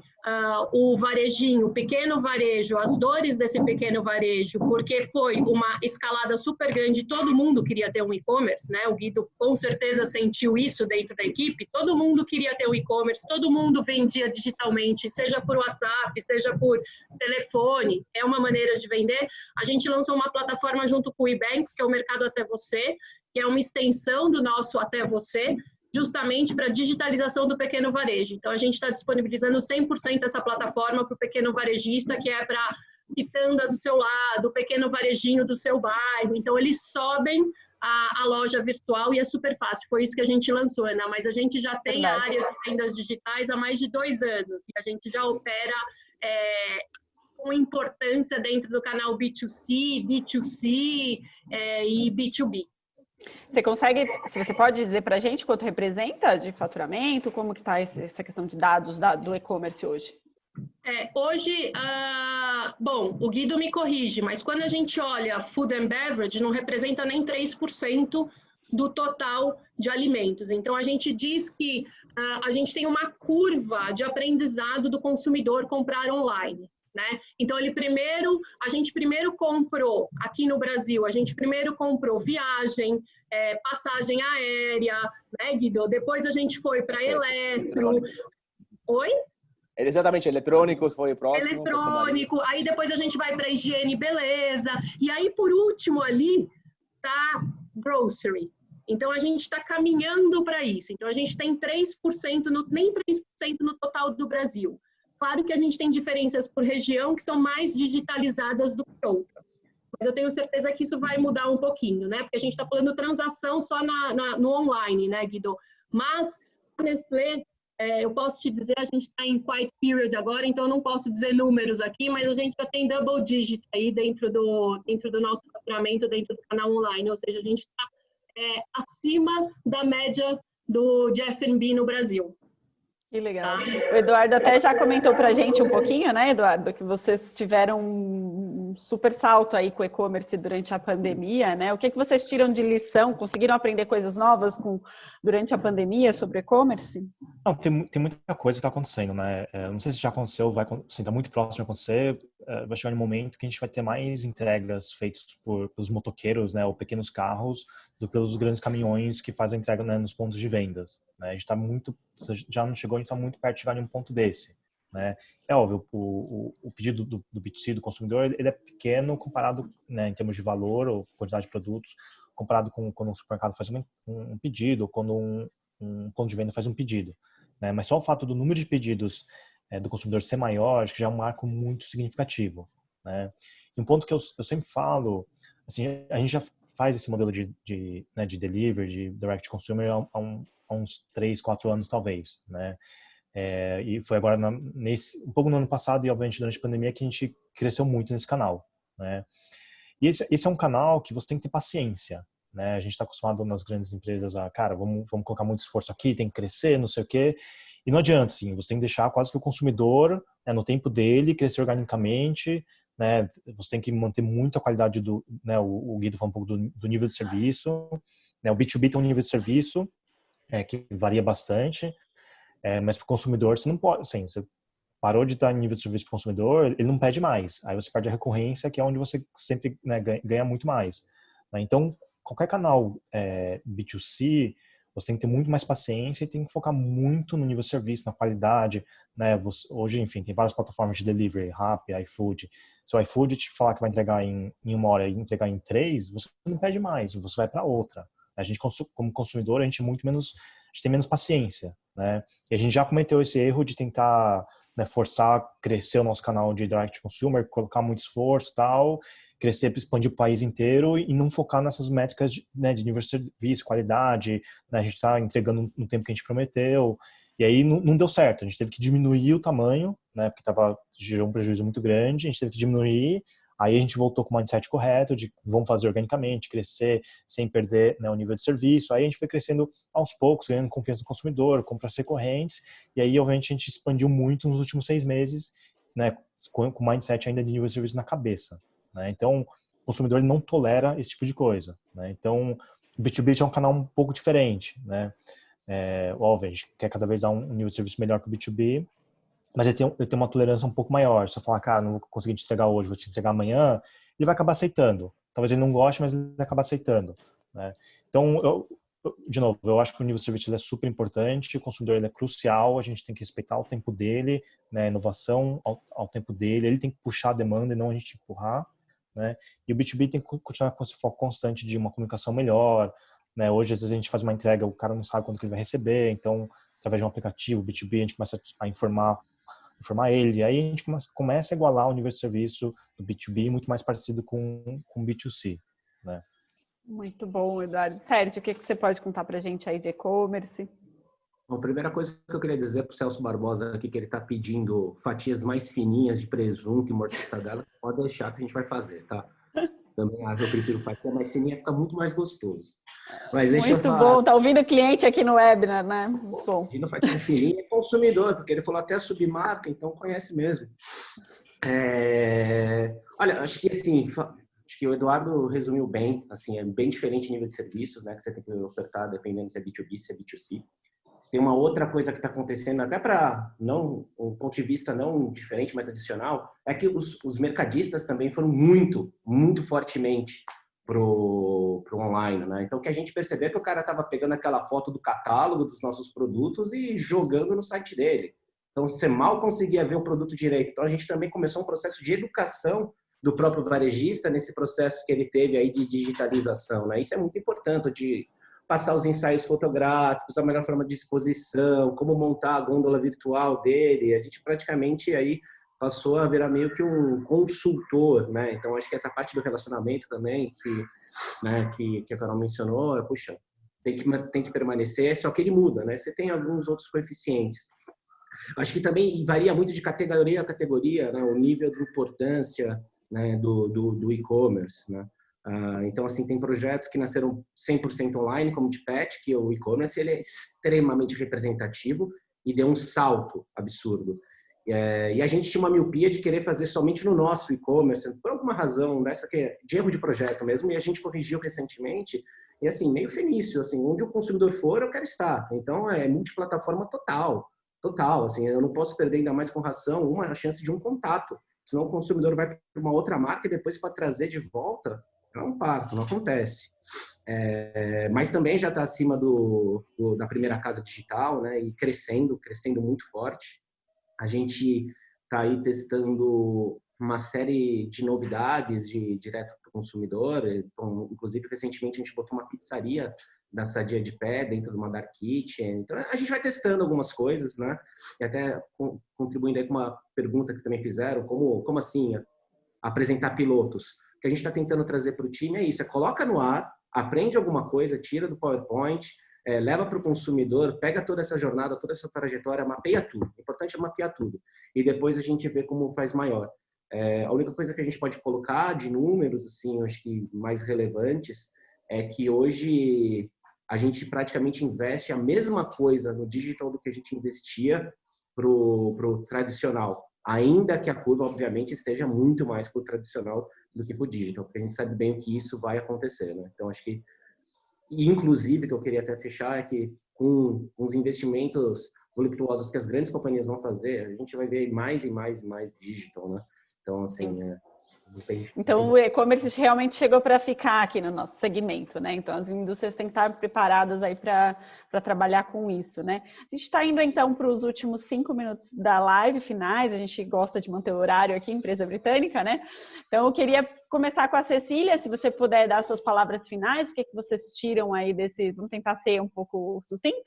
o varejinho, o pequeno varejo, as dores desse pequeno varejo, porque foi uma escalada super grande, todo mundo queria ter um e-commerce, né? O Guido com certeza sentiu isso dentro da equipe, todo mundo queria ter um e-commerce, todo mundo vendia digitalmente, seja por WhatsApp, seja por telefone, é uma maneira de vender. A gente lançou uma plataforma junto com o eBanks, que é o Mercado Até Você, que é uma extensão do nosso Até Você, justamente para a digitalização do pequeno varejo. Então, a gente está disponibilizando 100% essa plataforma para o pequeno varejista, que é para a quitanda do seu lado, o pequeno varejinho do seu bairro. Então, eles sobem a loja virtual e é super fácil. Foi isso que a gente lançou, Ana, mas a gente já tem a área de vendas digitais há mais de 2 anos. E a gente já opera com importância dentro do canal B2C, D2C e B2B. Você pode dizer para a gente quanto representa de faturamento? Como que está essa questão de dados do e-commerce hoje? Hoje, bom, o Guido me corrige, mas quando a gente olha food and beverage, não representa nem 3% do total de alimentos. Então, a gente diz que a gente tem uma curva de aprendizado do consumidor comprar online. Né? Então, a gente primeiro comprou, aqui no Brasil, a gente primeiro comprou viagem, passagem aérea, né, Guido? Depois a gente foi para eletro. Oi? Exatamente, eletrônicos foi o próximo. Eletrônico, aí depois a gente vai para higiene e beleza, e aí por último ali tá grocery. Então, a gente está caminhando para isso. Então, a gente tem 3%, nem 3% no total do Brasil. Claro que a gente tem diferenças por região que são mais digitalizadas do que outras. Mas eu tenho certeza que isso vai mudar um pouquinho, né? Porque a gente está falando transação só no online, né, Guido? Mas, a Nestlé, eu posso te dizer, a gente está em quiet period agora, então eu não posso dizer números aqui, mas a gente já tem double digit aí dentro do nosso faturamento, dentro do canal online. Ou seja, a gente está acima da média de F&B no Brasil. Que legal. O Eduardo até já comentou para a gente um pouquinho, né, Eduardo, que vocês tiveram um super salto aí com o e-commerce durante a pandemia, né? O que vocês tiram de lição? Conseguiram aprender coisas novas durante a pandemia sobre e-commerce? Não, tem muita coisa que está acontecendo, né? Não sei se já aconteceu, está muito próximo de acontecer. Vai chegar um momento que a gente vai ter mais entregas feitas pelos motoqueiros, né, ou pequenos carros, do que pelos grandes caminhões que fazem a entrega, né, nos pontos de vendas. Né? A gente está já não chegou, a gente está muito perto de chegar em um ponto desse. Né? É óbvio, o pedido do B2C, do consumidor, ele é pequeno comparado, né, em termos de valor ou quantidade de produtos, comparado com quando um supermercado faz um pedido, ou quando um ponto de venda faz um pedido. Né? Mas só o fato do número de pedidos do consumidor ser maior, acho que já é um marco muito significativo. Né? E um ponto que eu sempre falo, assim, a gente já faz esse modelo de delivery, de direct consumer há uns 3, 4 anos talvez, né? E foi agora um pouco no ano passado e obviamente durante a pandemia que a gente cresceu muito nesse canal, né? E esse é um canal que você tem que ter paciência, né? A gente está acostumado nas grandes empresas cara, vamos colocar muito esforço aqui, tem que crescer, não sei o quê. E não adianta, assim, você tem que deixar quase que o consumidor, né, no tempo dele, crescer organicamente, né? Você tem que manter muito a qualidade né, o Guido falou um pouco do nível de serviço, né? O B2B tem um nível de serviço que varia bastante, mas para o consumidor você não pode, assim, você parou de dar nível de serviço para o consumidor, ele não pede mais, aí você perde a recorrência, que é onde você sempre, né, ganha muito mais. Né? Então, qualquer canal B2C, Você tem que ter muito mais paciência e tem que focar muito no nível de serviço, na qualidade, né? Hoje, enfim, tem várias plataformas de delivery, Rappi, iFood. Se o iFood te falar que vai entregar em 1 hora e entregar em 3, você não pede mais, você vai para outra. A gente, como consumidor, a gente tem menos paciência, né? E a gente já cometeu esse erro de tentar, né, forçar, crescer o nosso canal de direct consumer, colocar muito esforço e tal, crescer, expandir o país inteiro e não focar nessas métricas né, de nível de serviço, qualidade, né? A gente está entregando no tempo que a gente prometeu, e aí não deu certo. A gente teve que diminuir o tamanho, né, porque gerou um prejuízo muito grande, a gente teve que diminuir. Aí a gente voltou com o mindset correto de vamos fazer organicamente, crescer sem perder, né, o nível de serviço. Aí a gente foi crescendo aos poucos, ganhando confiança do consumidor, compras recorrentes. E aí, obviamente, a gente expandiu muito nos últimos 6 meses, né, com o mindset ainda de nível de serviço na cabeça, né? Então, o consumidor ele não tolera esse tipo de coisa, né? Então, o B2B é um canal um pouco diferente, né? Óbvio, a gente quer cada vez dar um nível de serviço melhor para o B2B, mas ele tem uma tolerância um pouco maior. Se eu falar, cara, não vou conseguir te entregar hoje, vou te entregar amanhã, ele vai acabar aceitando. Talvez ele não goste, mas ele vai acabar aceitando, né? Então, de novo, eu acho que o nível de serviço é super importante, o consumidor ele é crucial, a gente tem que respeitar o tempo dele, né, a inovação ao tempo dele, ele tem que puxar a demanda e não a gente empurrar, né? E o B2B tem que continuar com esse foco constante de uma comunicação melhor, né? Hoje, às vezes, a gente faz uma entrega, o cara não sabe quando que ele vai receber, então, através de um aplicativo B2B, a gente começa a informar ele, aí a gente começa a igualar o nível de serviço do B2B muito mais parecido com o B2C, né? Muito bom, Eduardo. Sérgio, o que você pode contar pra gente aí de e-commerce? Bom, a primeira coisa que eu queria dizer para o Celso Barbosa aqui, que ele está pedindo fatias mais fininhas de presunto e mortadela, pode deixar que a gente vai fazer, tá? Também eu prefiro fatia mais fininha, fica muito mais gostoso. Mas deixa muito eu falar. Bom, tá ouvindo o cliente aqui no webinar, né? Muito bom. Pedindo fatia fininha é consumidor, porque ele falou até a submarca, então conhece mesmo. Olha, acho que assim, acho que o Eduardo resumiu bem, assim, é bem diferente o nível de serviço, né, que você tem que ofertar, dependendo se é B2B, se é B2C. Tem uma outra coisa que está acontecendo, até para um ponto de vista não diferente, mas adicional, é que os mercadistas também foram muito fortemente pro online, né? Então, o que a gente percebeu é que o cara estava pegando aquela foto do catálogo dos nossos produtos e jogando no site dele. Então, você mal conseguia ver o produto direito. Então, a gente também começou um processo de educação do próprio varejista nesse processo que ele teve aí de digitalização, né? Isso é muito importante, de passar os ensaios fotográficos, a melhor forma de exposição, como montar a gôndola virtual dele. A gente praticamente aí passou a virar meio que um consultor, né? Então, acho que essa parte do relacionamento também, que a Carol mencionou, puxa, tem que permanecer, só que ele muda, né? Você tem alguns outros coeficientes. Acho que também varia muito de categoria a categoria, né? O nível de importância, né, do e-commerce, né? Então, assim, tem projetos que nasceram 100% online, como o de Pet, que o e-commerce ele é extremamente representativo e deu um salto absurdo. E a gente tinha uma miopia de querer fazer somente no nosso e-commerce, por alguma razão dessa de erro de projeto mesmo, e a gente corrigiu recentemente, e assim, meio fenício, assim, onde o consumidor for, eu quero estar. Então, é multiplataforma total, assim, eu não posso perder ainda mais com ração uma chance de um contato, senão o consumidor vai para uma outra marca e depois para trazer de volta, é um parto, não acontece. Mas também já está acima da primeira casa digital, né? E crescendo muito forte. A gente está aí testando uma série de novidades direto para o consumidor. Então, inclusive, recentemente a gente botou uma pizzaria da Sadia de Pé dentro de uma Dark Kitchen. Então, a gente vai testando algumas coisas, né? E até contribuindo aí com uma pergunta que também fizeram, como assim apresentar pilotos? O que a gente está tentando trazer para o time é isso, coloca no ar, aprende alguma coisa, tira do PowerPoint, leva para o consumidor, pega toda essa jornada, toda essa trajetória, mapeia tudo. O importante é mapear tudo. E depois a gente vê como faz maior. A única coisa que a gente pode colocar de números, assim, acho que mais relevantes, é que hoje a gente praticamente investe a mesma coisa no digital do que a gente investia pro tradicional. Ainda que a curva, obviamente, esteja muito mais para o tradicional do que para o digital, porque a gente sabe bem que isso vai acontecer, né? Então, acho que, inclusive, que eu queria até fechar, é que com os investimentos voluptuosos que as grandes companhias vão fazer, a gente vai ver mais e mais digital, né? Então, assim, Então, o e-commerce realmente chegou para ficar aqui no nosso segmento, né? Então, as indústrias têm que estar preparadas aí para trabalhar com isso, né? A gente está indo, então, para os últimos 5 minutos da live finais. A gente gosta de manter o horário aqui, empresa britânica, né? Então, eu queria começar com a Cecília, se você puder dar suas palavras finais, o que vocês tiram aí desse... Vamos tentar ser um pouco sucinto.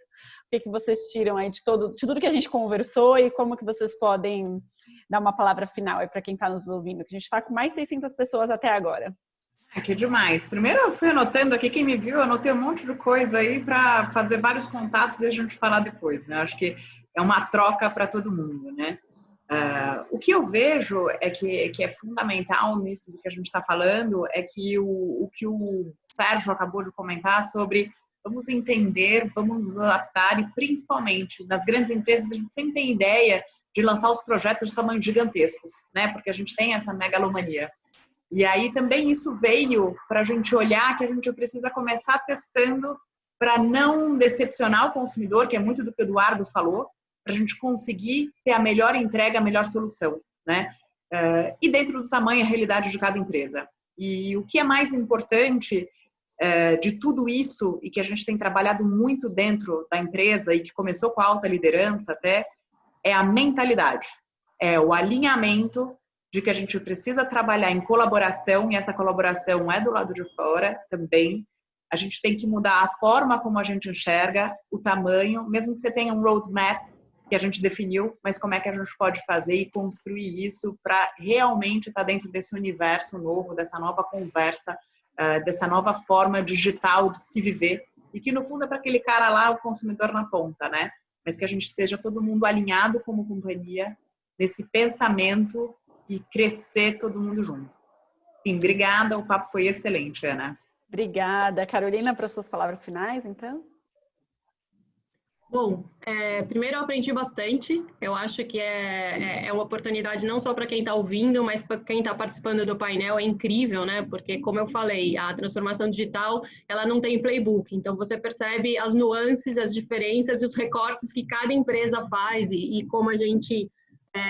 O que vocês tiram aí de tudo que a gente conversou e como que vocês podem dar uma palavra final aí para quem está nos ouvindo, que a gente está com mais de 600 pessoas até agora. Que demais. Primeiro eu fui anotando aqui, quem me viu, eu anotei um monte de coisa aí para fazer vários contatos e a gente falar depois, né? Acho que é uma troca para todo mundo, né? O que eu vejo é que é fundamental nisso do que a gente está falando é que o que o Sérgio acabou de comentar sobre vamos entender, vamos adaptar e principalmente nas grandes empresas a gente sempre tem ideia de lançar os projetos de tamanho gigantescos, né? Porque a gente tem essa megalomania. E aí também isso veio para a gente olhar que a gente precisa começar testando para não decepcionar o consumidor, que é muito do que o Eduardo falou, para a gente conseguir ter a melhor entrega, a melhor solução, né? E dentro do tamanho e a realidade de cada empresa. E o que é mais importante de tudo isso, e que a gente tem trabalhado muito dentro da empresa, e que começou com a alta liderança até, é a mentalidade, é o alinhamento de que a gente precisa trabalhar em colaboração, e essa colaboração é do lado de fora também. A gente tem que mudar a forma como a gente enxerga, o tamanho, mesmo que você tenha um roadmap que a gente definiu, mas como é que a gente pode fazer e construir isso para realmente estar dentro desse universo novo, dessa nova conversa, dessa nova forma digital de se viver, e que no fundo é para aquele cara lá, o consumidor na ponta, né? Mas que a gente esteja todo mundo alinhado como companhia nesse pensamento e crescer todo mundo junto. Enfim, obrigada, o papo foi excelente, Ana. Obrigada. Carolina, para suas palavras finais, então? Bom, primeiro eu aprendi bastante. Eu acho que é uma oportunidade não só para quem está ouvindo, mas para quem está participando do painel. É incrível, né? Porque, como eu falei, a transformação digital, ela não tem playbook. Então, você percebe as nuances, as diferenças e os recortes que cada empresa faz e como a gente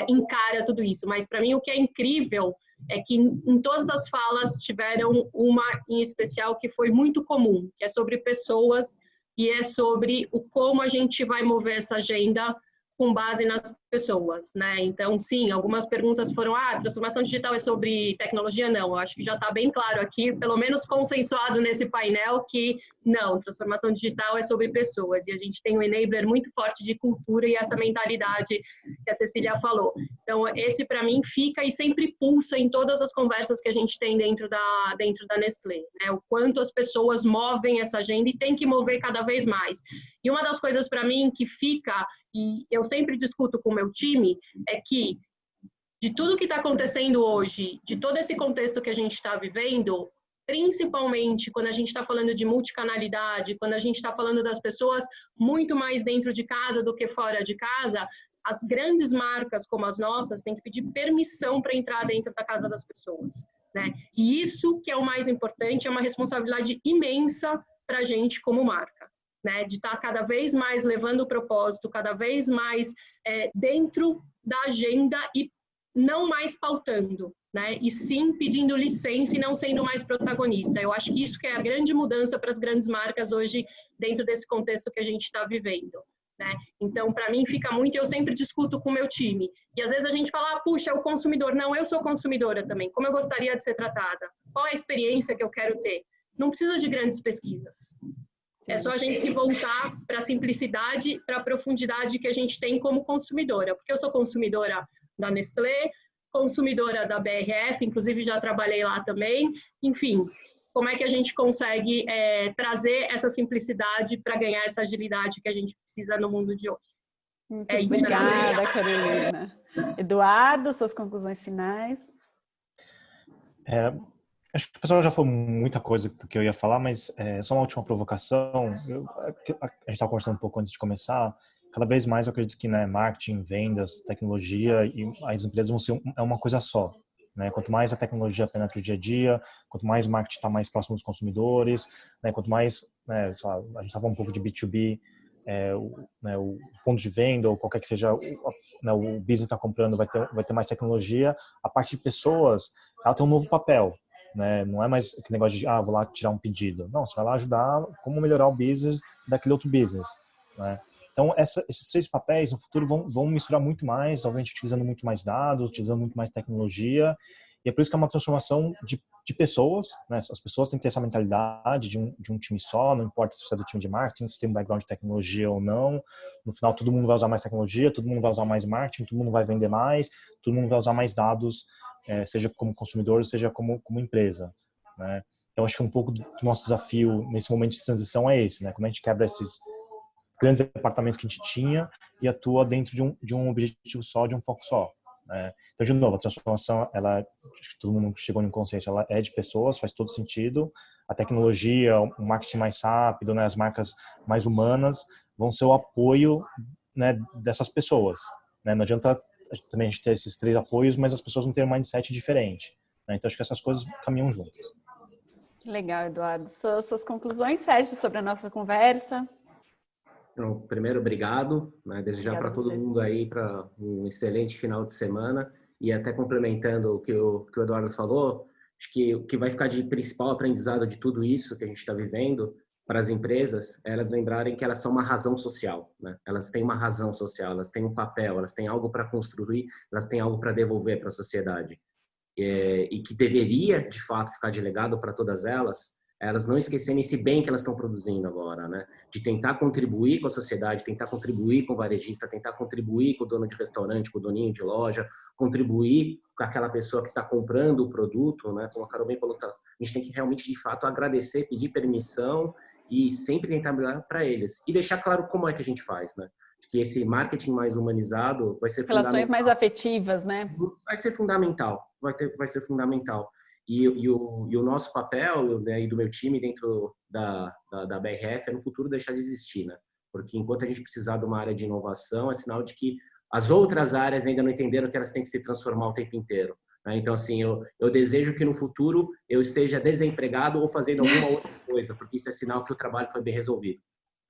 encara tudo isso. Mas, para mim, o que é incrível é que em todas as falas tiveram uma em especial que foi muito comum, que é sobre pessoas e é sobre o como a gente vai mover essa agenda com base nas pessoas, né? Então, sim, algumas perguntas foram, transformação digital é sobre tecnologia? Não, eu acho que já está bem claro aqui, pelo menos consensuado nesse painel, que não, transformação digital é sobre pessoas, e a gente tem um enabler muito forte de cultura e essa mentalidade que a Cecília falou. Então, esse para mim fica e sempre pulsa em todas as conversas que a gente tem dentro da Nestlé, né? O quanto as pessoas movem essa agenda e tem que mover cada vez mais. E uma das coisas para mim que fica, e eu sempre discuto com o meu time, é que de tudo que está acontecendo hoje, de todo esse contexto que a gente está vivendo, principalmente quando a gente está falando de multicanalidade, quando a gente está falando das pessoas muito mais dentro de casa do que fora de casa, as grandes marcas como as nossas têm que pedir permissão para entrar dentro da casa das pessoas, né? E isso que é o mais importante, é uma responsabilidade imensa para a gente como marca, né? De estar cada vez mais levando o propósito, cada vez mais dentro da agenda e não mais pautando, né? E sim pedindo licença e não sendo mais protagonista. Eu acho que isso que é a grande mudança para as grandes marcas hoje dentro desse contexto que a gente está vivendo, né? Então, para mim, fica muito, eu sempre discuto com o meu time. E às vezes a gente fala, puxa, é o consumidor. Não, eu sou consumidora também. Como eu gostaria de ser tratada? Qual é a experiência que eu quero ter? Não precisa de grandes pesquisas. É só a gente se voltar para a simplicidade, para a profundidade que a gente tem como consumidora. Porque eu sou consumidora da Nestlé, consumidora da BRF, inclusive já trabalhei lá também. Enfim, como é que a gente consegue trazer essa simplicidade para ganhar essa agilidade que a gente precisa no mundo de hoje? Muito obrigada, Carolina. Eduardo, suas conclusões finais? Acho que o pessoal já falou muita coisa do que eu ia falar, mas só uma última provocação. A gente estava conversando um pouco antes de começar. Cada vez mais eu acredito que, né, marketing, vendas, tecnologia e as empresas vão ser uma coisa só, né? Quanto mais a tecnologia penetra o dia a dia, quanto mais o marketing está mais próximo dos consumidores, né? Quanto mais, né, a gente estava um pouco de B2B, o ponto de venda ou qualquer que seja o business está comprando vai ter mais tecnologia, a parte de pessoas, ela tem um novo papel, né? Não é mais aquele negócio de vou lá tirar um pedido. Não, você vai lá ajudar como melhorar o business daquele outro business, né? Então, esses 3 papéis no futuro vão misturar muito mais, obviamente utilizando muito mais dados, utilizando muito mais tecnologia, e é por isso que é uma transformação de pessoas, né? As pessoas têm que ter essa mentalidade de um time só, não importa se você é do time de marketing, se tem um background de tecnologia ou não. No final, todo mundo vai usar mais tecnologia, todo mundo vai usar mais marketing, todo mundo vai vender mais, todo mundo vai usar mais dados, seja como consumidor, seja como empresa, né? Então, acho que um pouco do nosso desafio nesse momento de transição é esse, né? Como a gente quebra esses grandes departamentos que a gente tinha e atua dentro de um objetivo só, de um foco só. Então, de novo, a transformação, acho que todo mundo chegou em um consenso, ela é de pessoas, faz todo sentido. A tecnologia, o marketing mais rápido, né, as marcas mais humanas vão ser o apoio, né, dessas pessoas. Né? Não adianta também a gente ter esses 3 apoios, mas as pessoas não terem um mindset diferente. Né? Então, acho que essas coisas caminham juntas. Legal, Eduardo. Suas conclusões, Sérgio, sobre a nossa conversa? Então, primeiro, obrigado, né? Desejar para todo mundo aí para um excelente final de semana, e até complementando o que o Eduardo falou, acho que o que vai ficar de principal aprendizado de tudo isso que a gente está vivendo para as empresas é elas lembrarem que elas são uma razão social, né? Elas têm uma razão social, elas têm um papel, elas têm algo para construir, elas têm algo para devolver para a sociedade. E que deveria, de fato, ficar de legado para todas elas não esquecerem esse bem que elas estão produzindo agora, né? De tentar contribuir com a sociedade, tentar contribuir com o varejista, tentar contribuir com o dono de restaurante, com o doninho de loja, contribuir com aquela pessoa que está comprando o produto, né? Como a Carol bem falou, a gente tem que realmente, de fato, agradecer, pedir permissão e sempre tentar melhorar para eles. E deixar claro como é que a gente faz, né? Que esse marketing mais humanizado vai ser fundamental. Relações mais afetivas, né? Vai ser fundamental, vai ser fundamental. E o nosso papel, né, e do meu time dentro da BRF é no futuro deixar de existir, né? Porque enquanto a gente precisar de uma área de inovação, é sinal de que as outras áreas ainda não entenderam que elas têm que se transformar o tempo inteiro. Né? Então, assim, eu desejo que no futuro eu esteja desempregado ou fazendo alguma outra coisa, porque isso é sinal que o trabalho foi bem resolvido.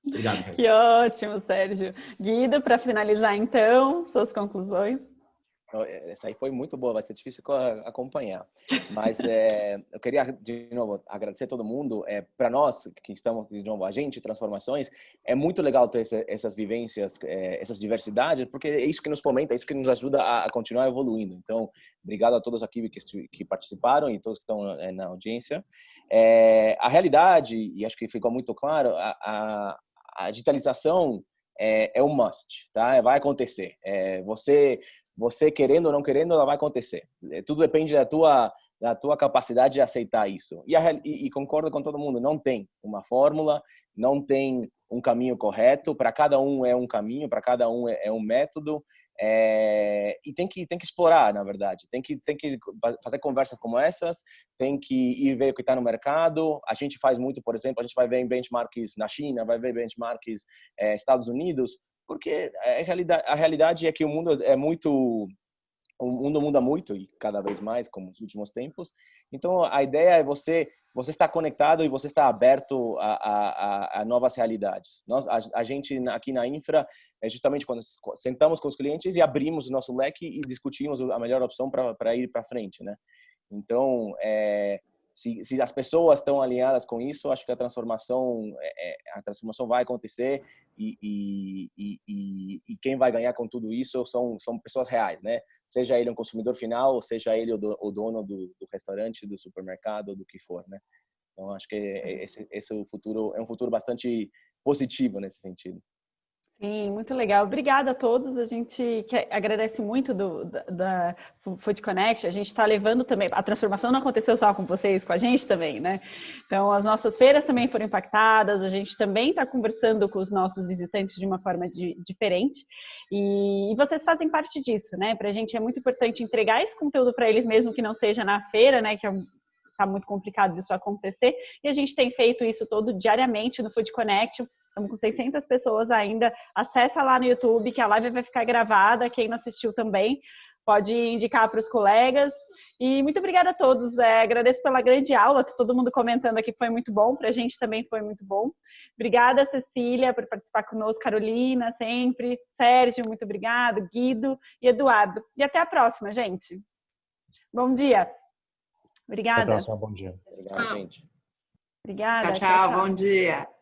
Obrigado, gente. Que ótimo, Sérgio. Guido, para finalizar então, suas conclusões. Essa aí foi muito boa, vai ser difícil acompanhar. Mas eu queria, de novo, agradecer a todo mundo. Para nós, que estamos, de novo, agente de transformações, é muito legal ter essas vivências, essas diversidades, porque é isso que nos fomenta, é isso que nos ajuda a continuar evoluindo. Então, obrigado a todos aqui que participaram e todos que estão na audiência. A realidade, e acho que ficou muito claro, a digitalização é um must, tá? Vai acontecer. Você querendo ou não querendo, ela vai acontecer. Tudo depende da tua capacidade de aceitar isso. E concordo com todo mundo, não tem uma fórmula, não tem um caminho correto, para cada um é um caminho, para cada um é um método, e tem que explorar, na verdade. Tem que fazer conversas como essas, tem que ir ver o que está no mercado. A gente faz muito, por exemplo, a gente vai ver em benchmarks na China, vai ver benchmarks Estados Unidos, porque a realidade é que o mundo o mundo muda muito e cada vez mais, como nos últimos tempos. Então, a ideia é você estar conectado e você estar aberto a novas realidades. A gente aqui na Infra, é justamente quando sentamos com os clientes e abrimos o nosso leque e discutimos a melhor opção para ir para frente, né? Então, se as pessoas estão alinhadas com isso, acho que a transformação vai acontecer e quem vai ganhar com tudo isso são pessoas reais, né? Seja ele um consumidor final, ou seja ele o dono do restaurante, do supermercado, do que for, né? Então, acho que esse futuro é um futuro bastante positivo nesse sentido. Sim, muito legal. Obrigada a todos. A gente agradece muito da Food Connect. A gente está levando também, a transformação não aconteceu só com vocês, com a gente também, né? Então, as nossas feiras também foram impactadas. A gente também está conversando com os nossos visitantes de uma forma diferente. E vocês fazem parte disso, né? Para a gente é muito importante entregar esse conteúdo para eles, mesmo que não seja na feira, né? Que tá muito complicado disso acontecer. E a gente tem feito isso todo diariamente no Food Connect. Estamos com 600 pessoas ainda. Acessa lá no YouTube, que a live vai ficar gravada, quem não assistiu também, pode indicar para os colegas. E muito obrigada a todos. Agradeço pela grande aula, todo mundo comentando aqui que foi muito bom, para a gente também foi muito bom. Obrigada, Cecília, por participar conosco, Carolina, sempre. Sérgio, muito obrigado, Guido e Eduardo. E até a próxima, gente. Bom dia. Obrigada. Até a próxima, bom dia. Obrigado, gente. Obrigada. Tchau, tchau, bom dia.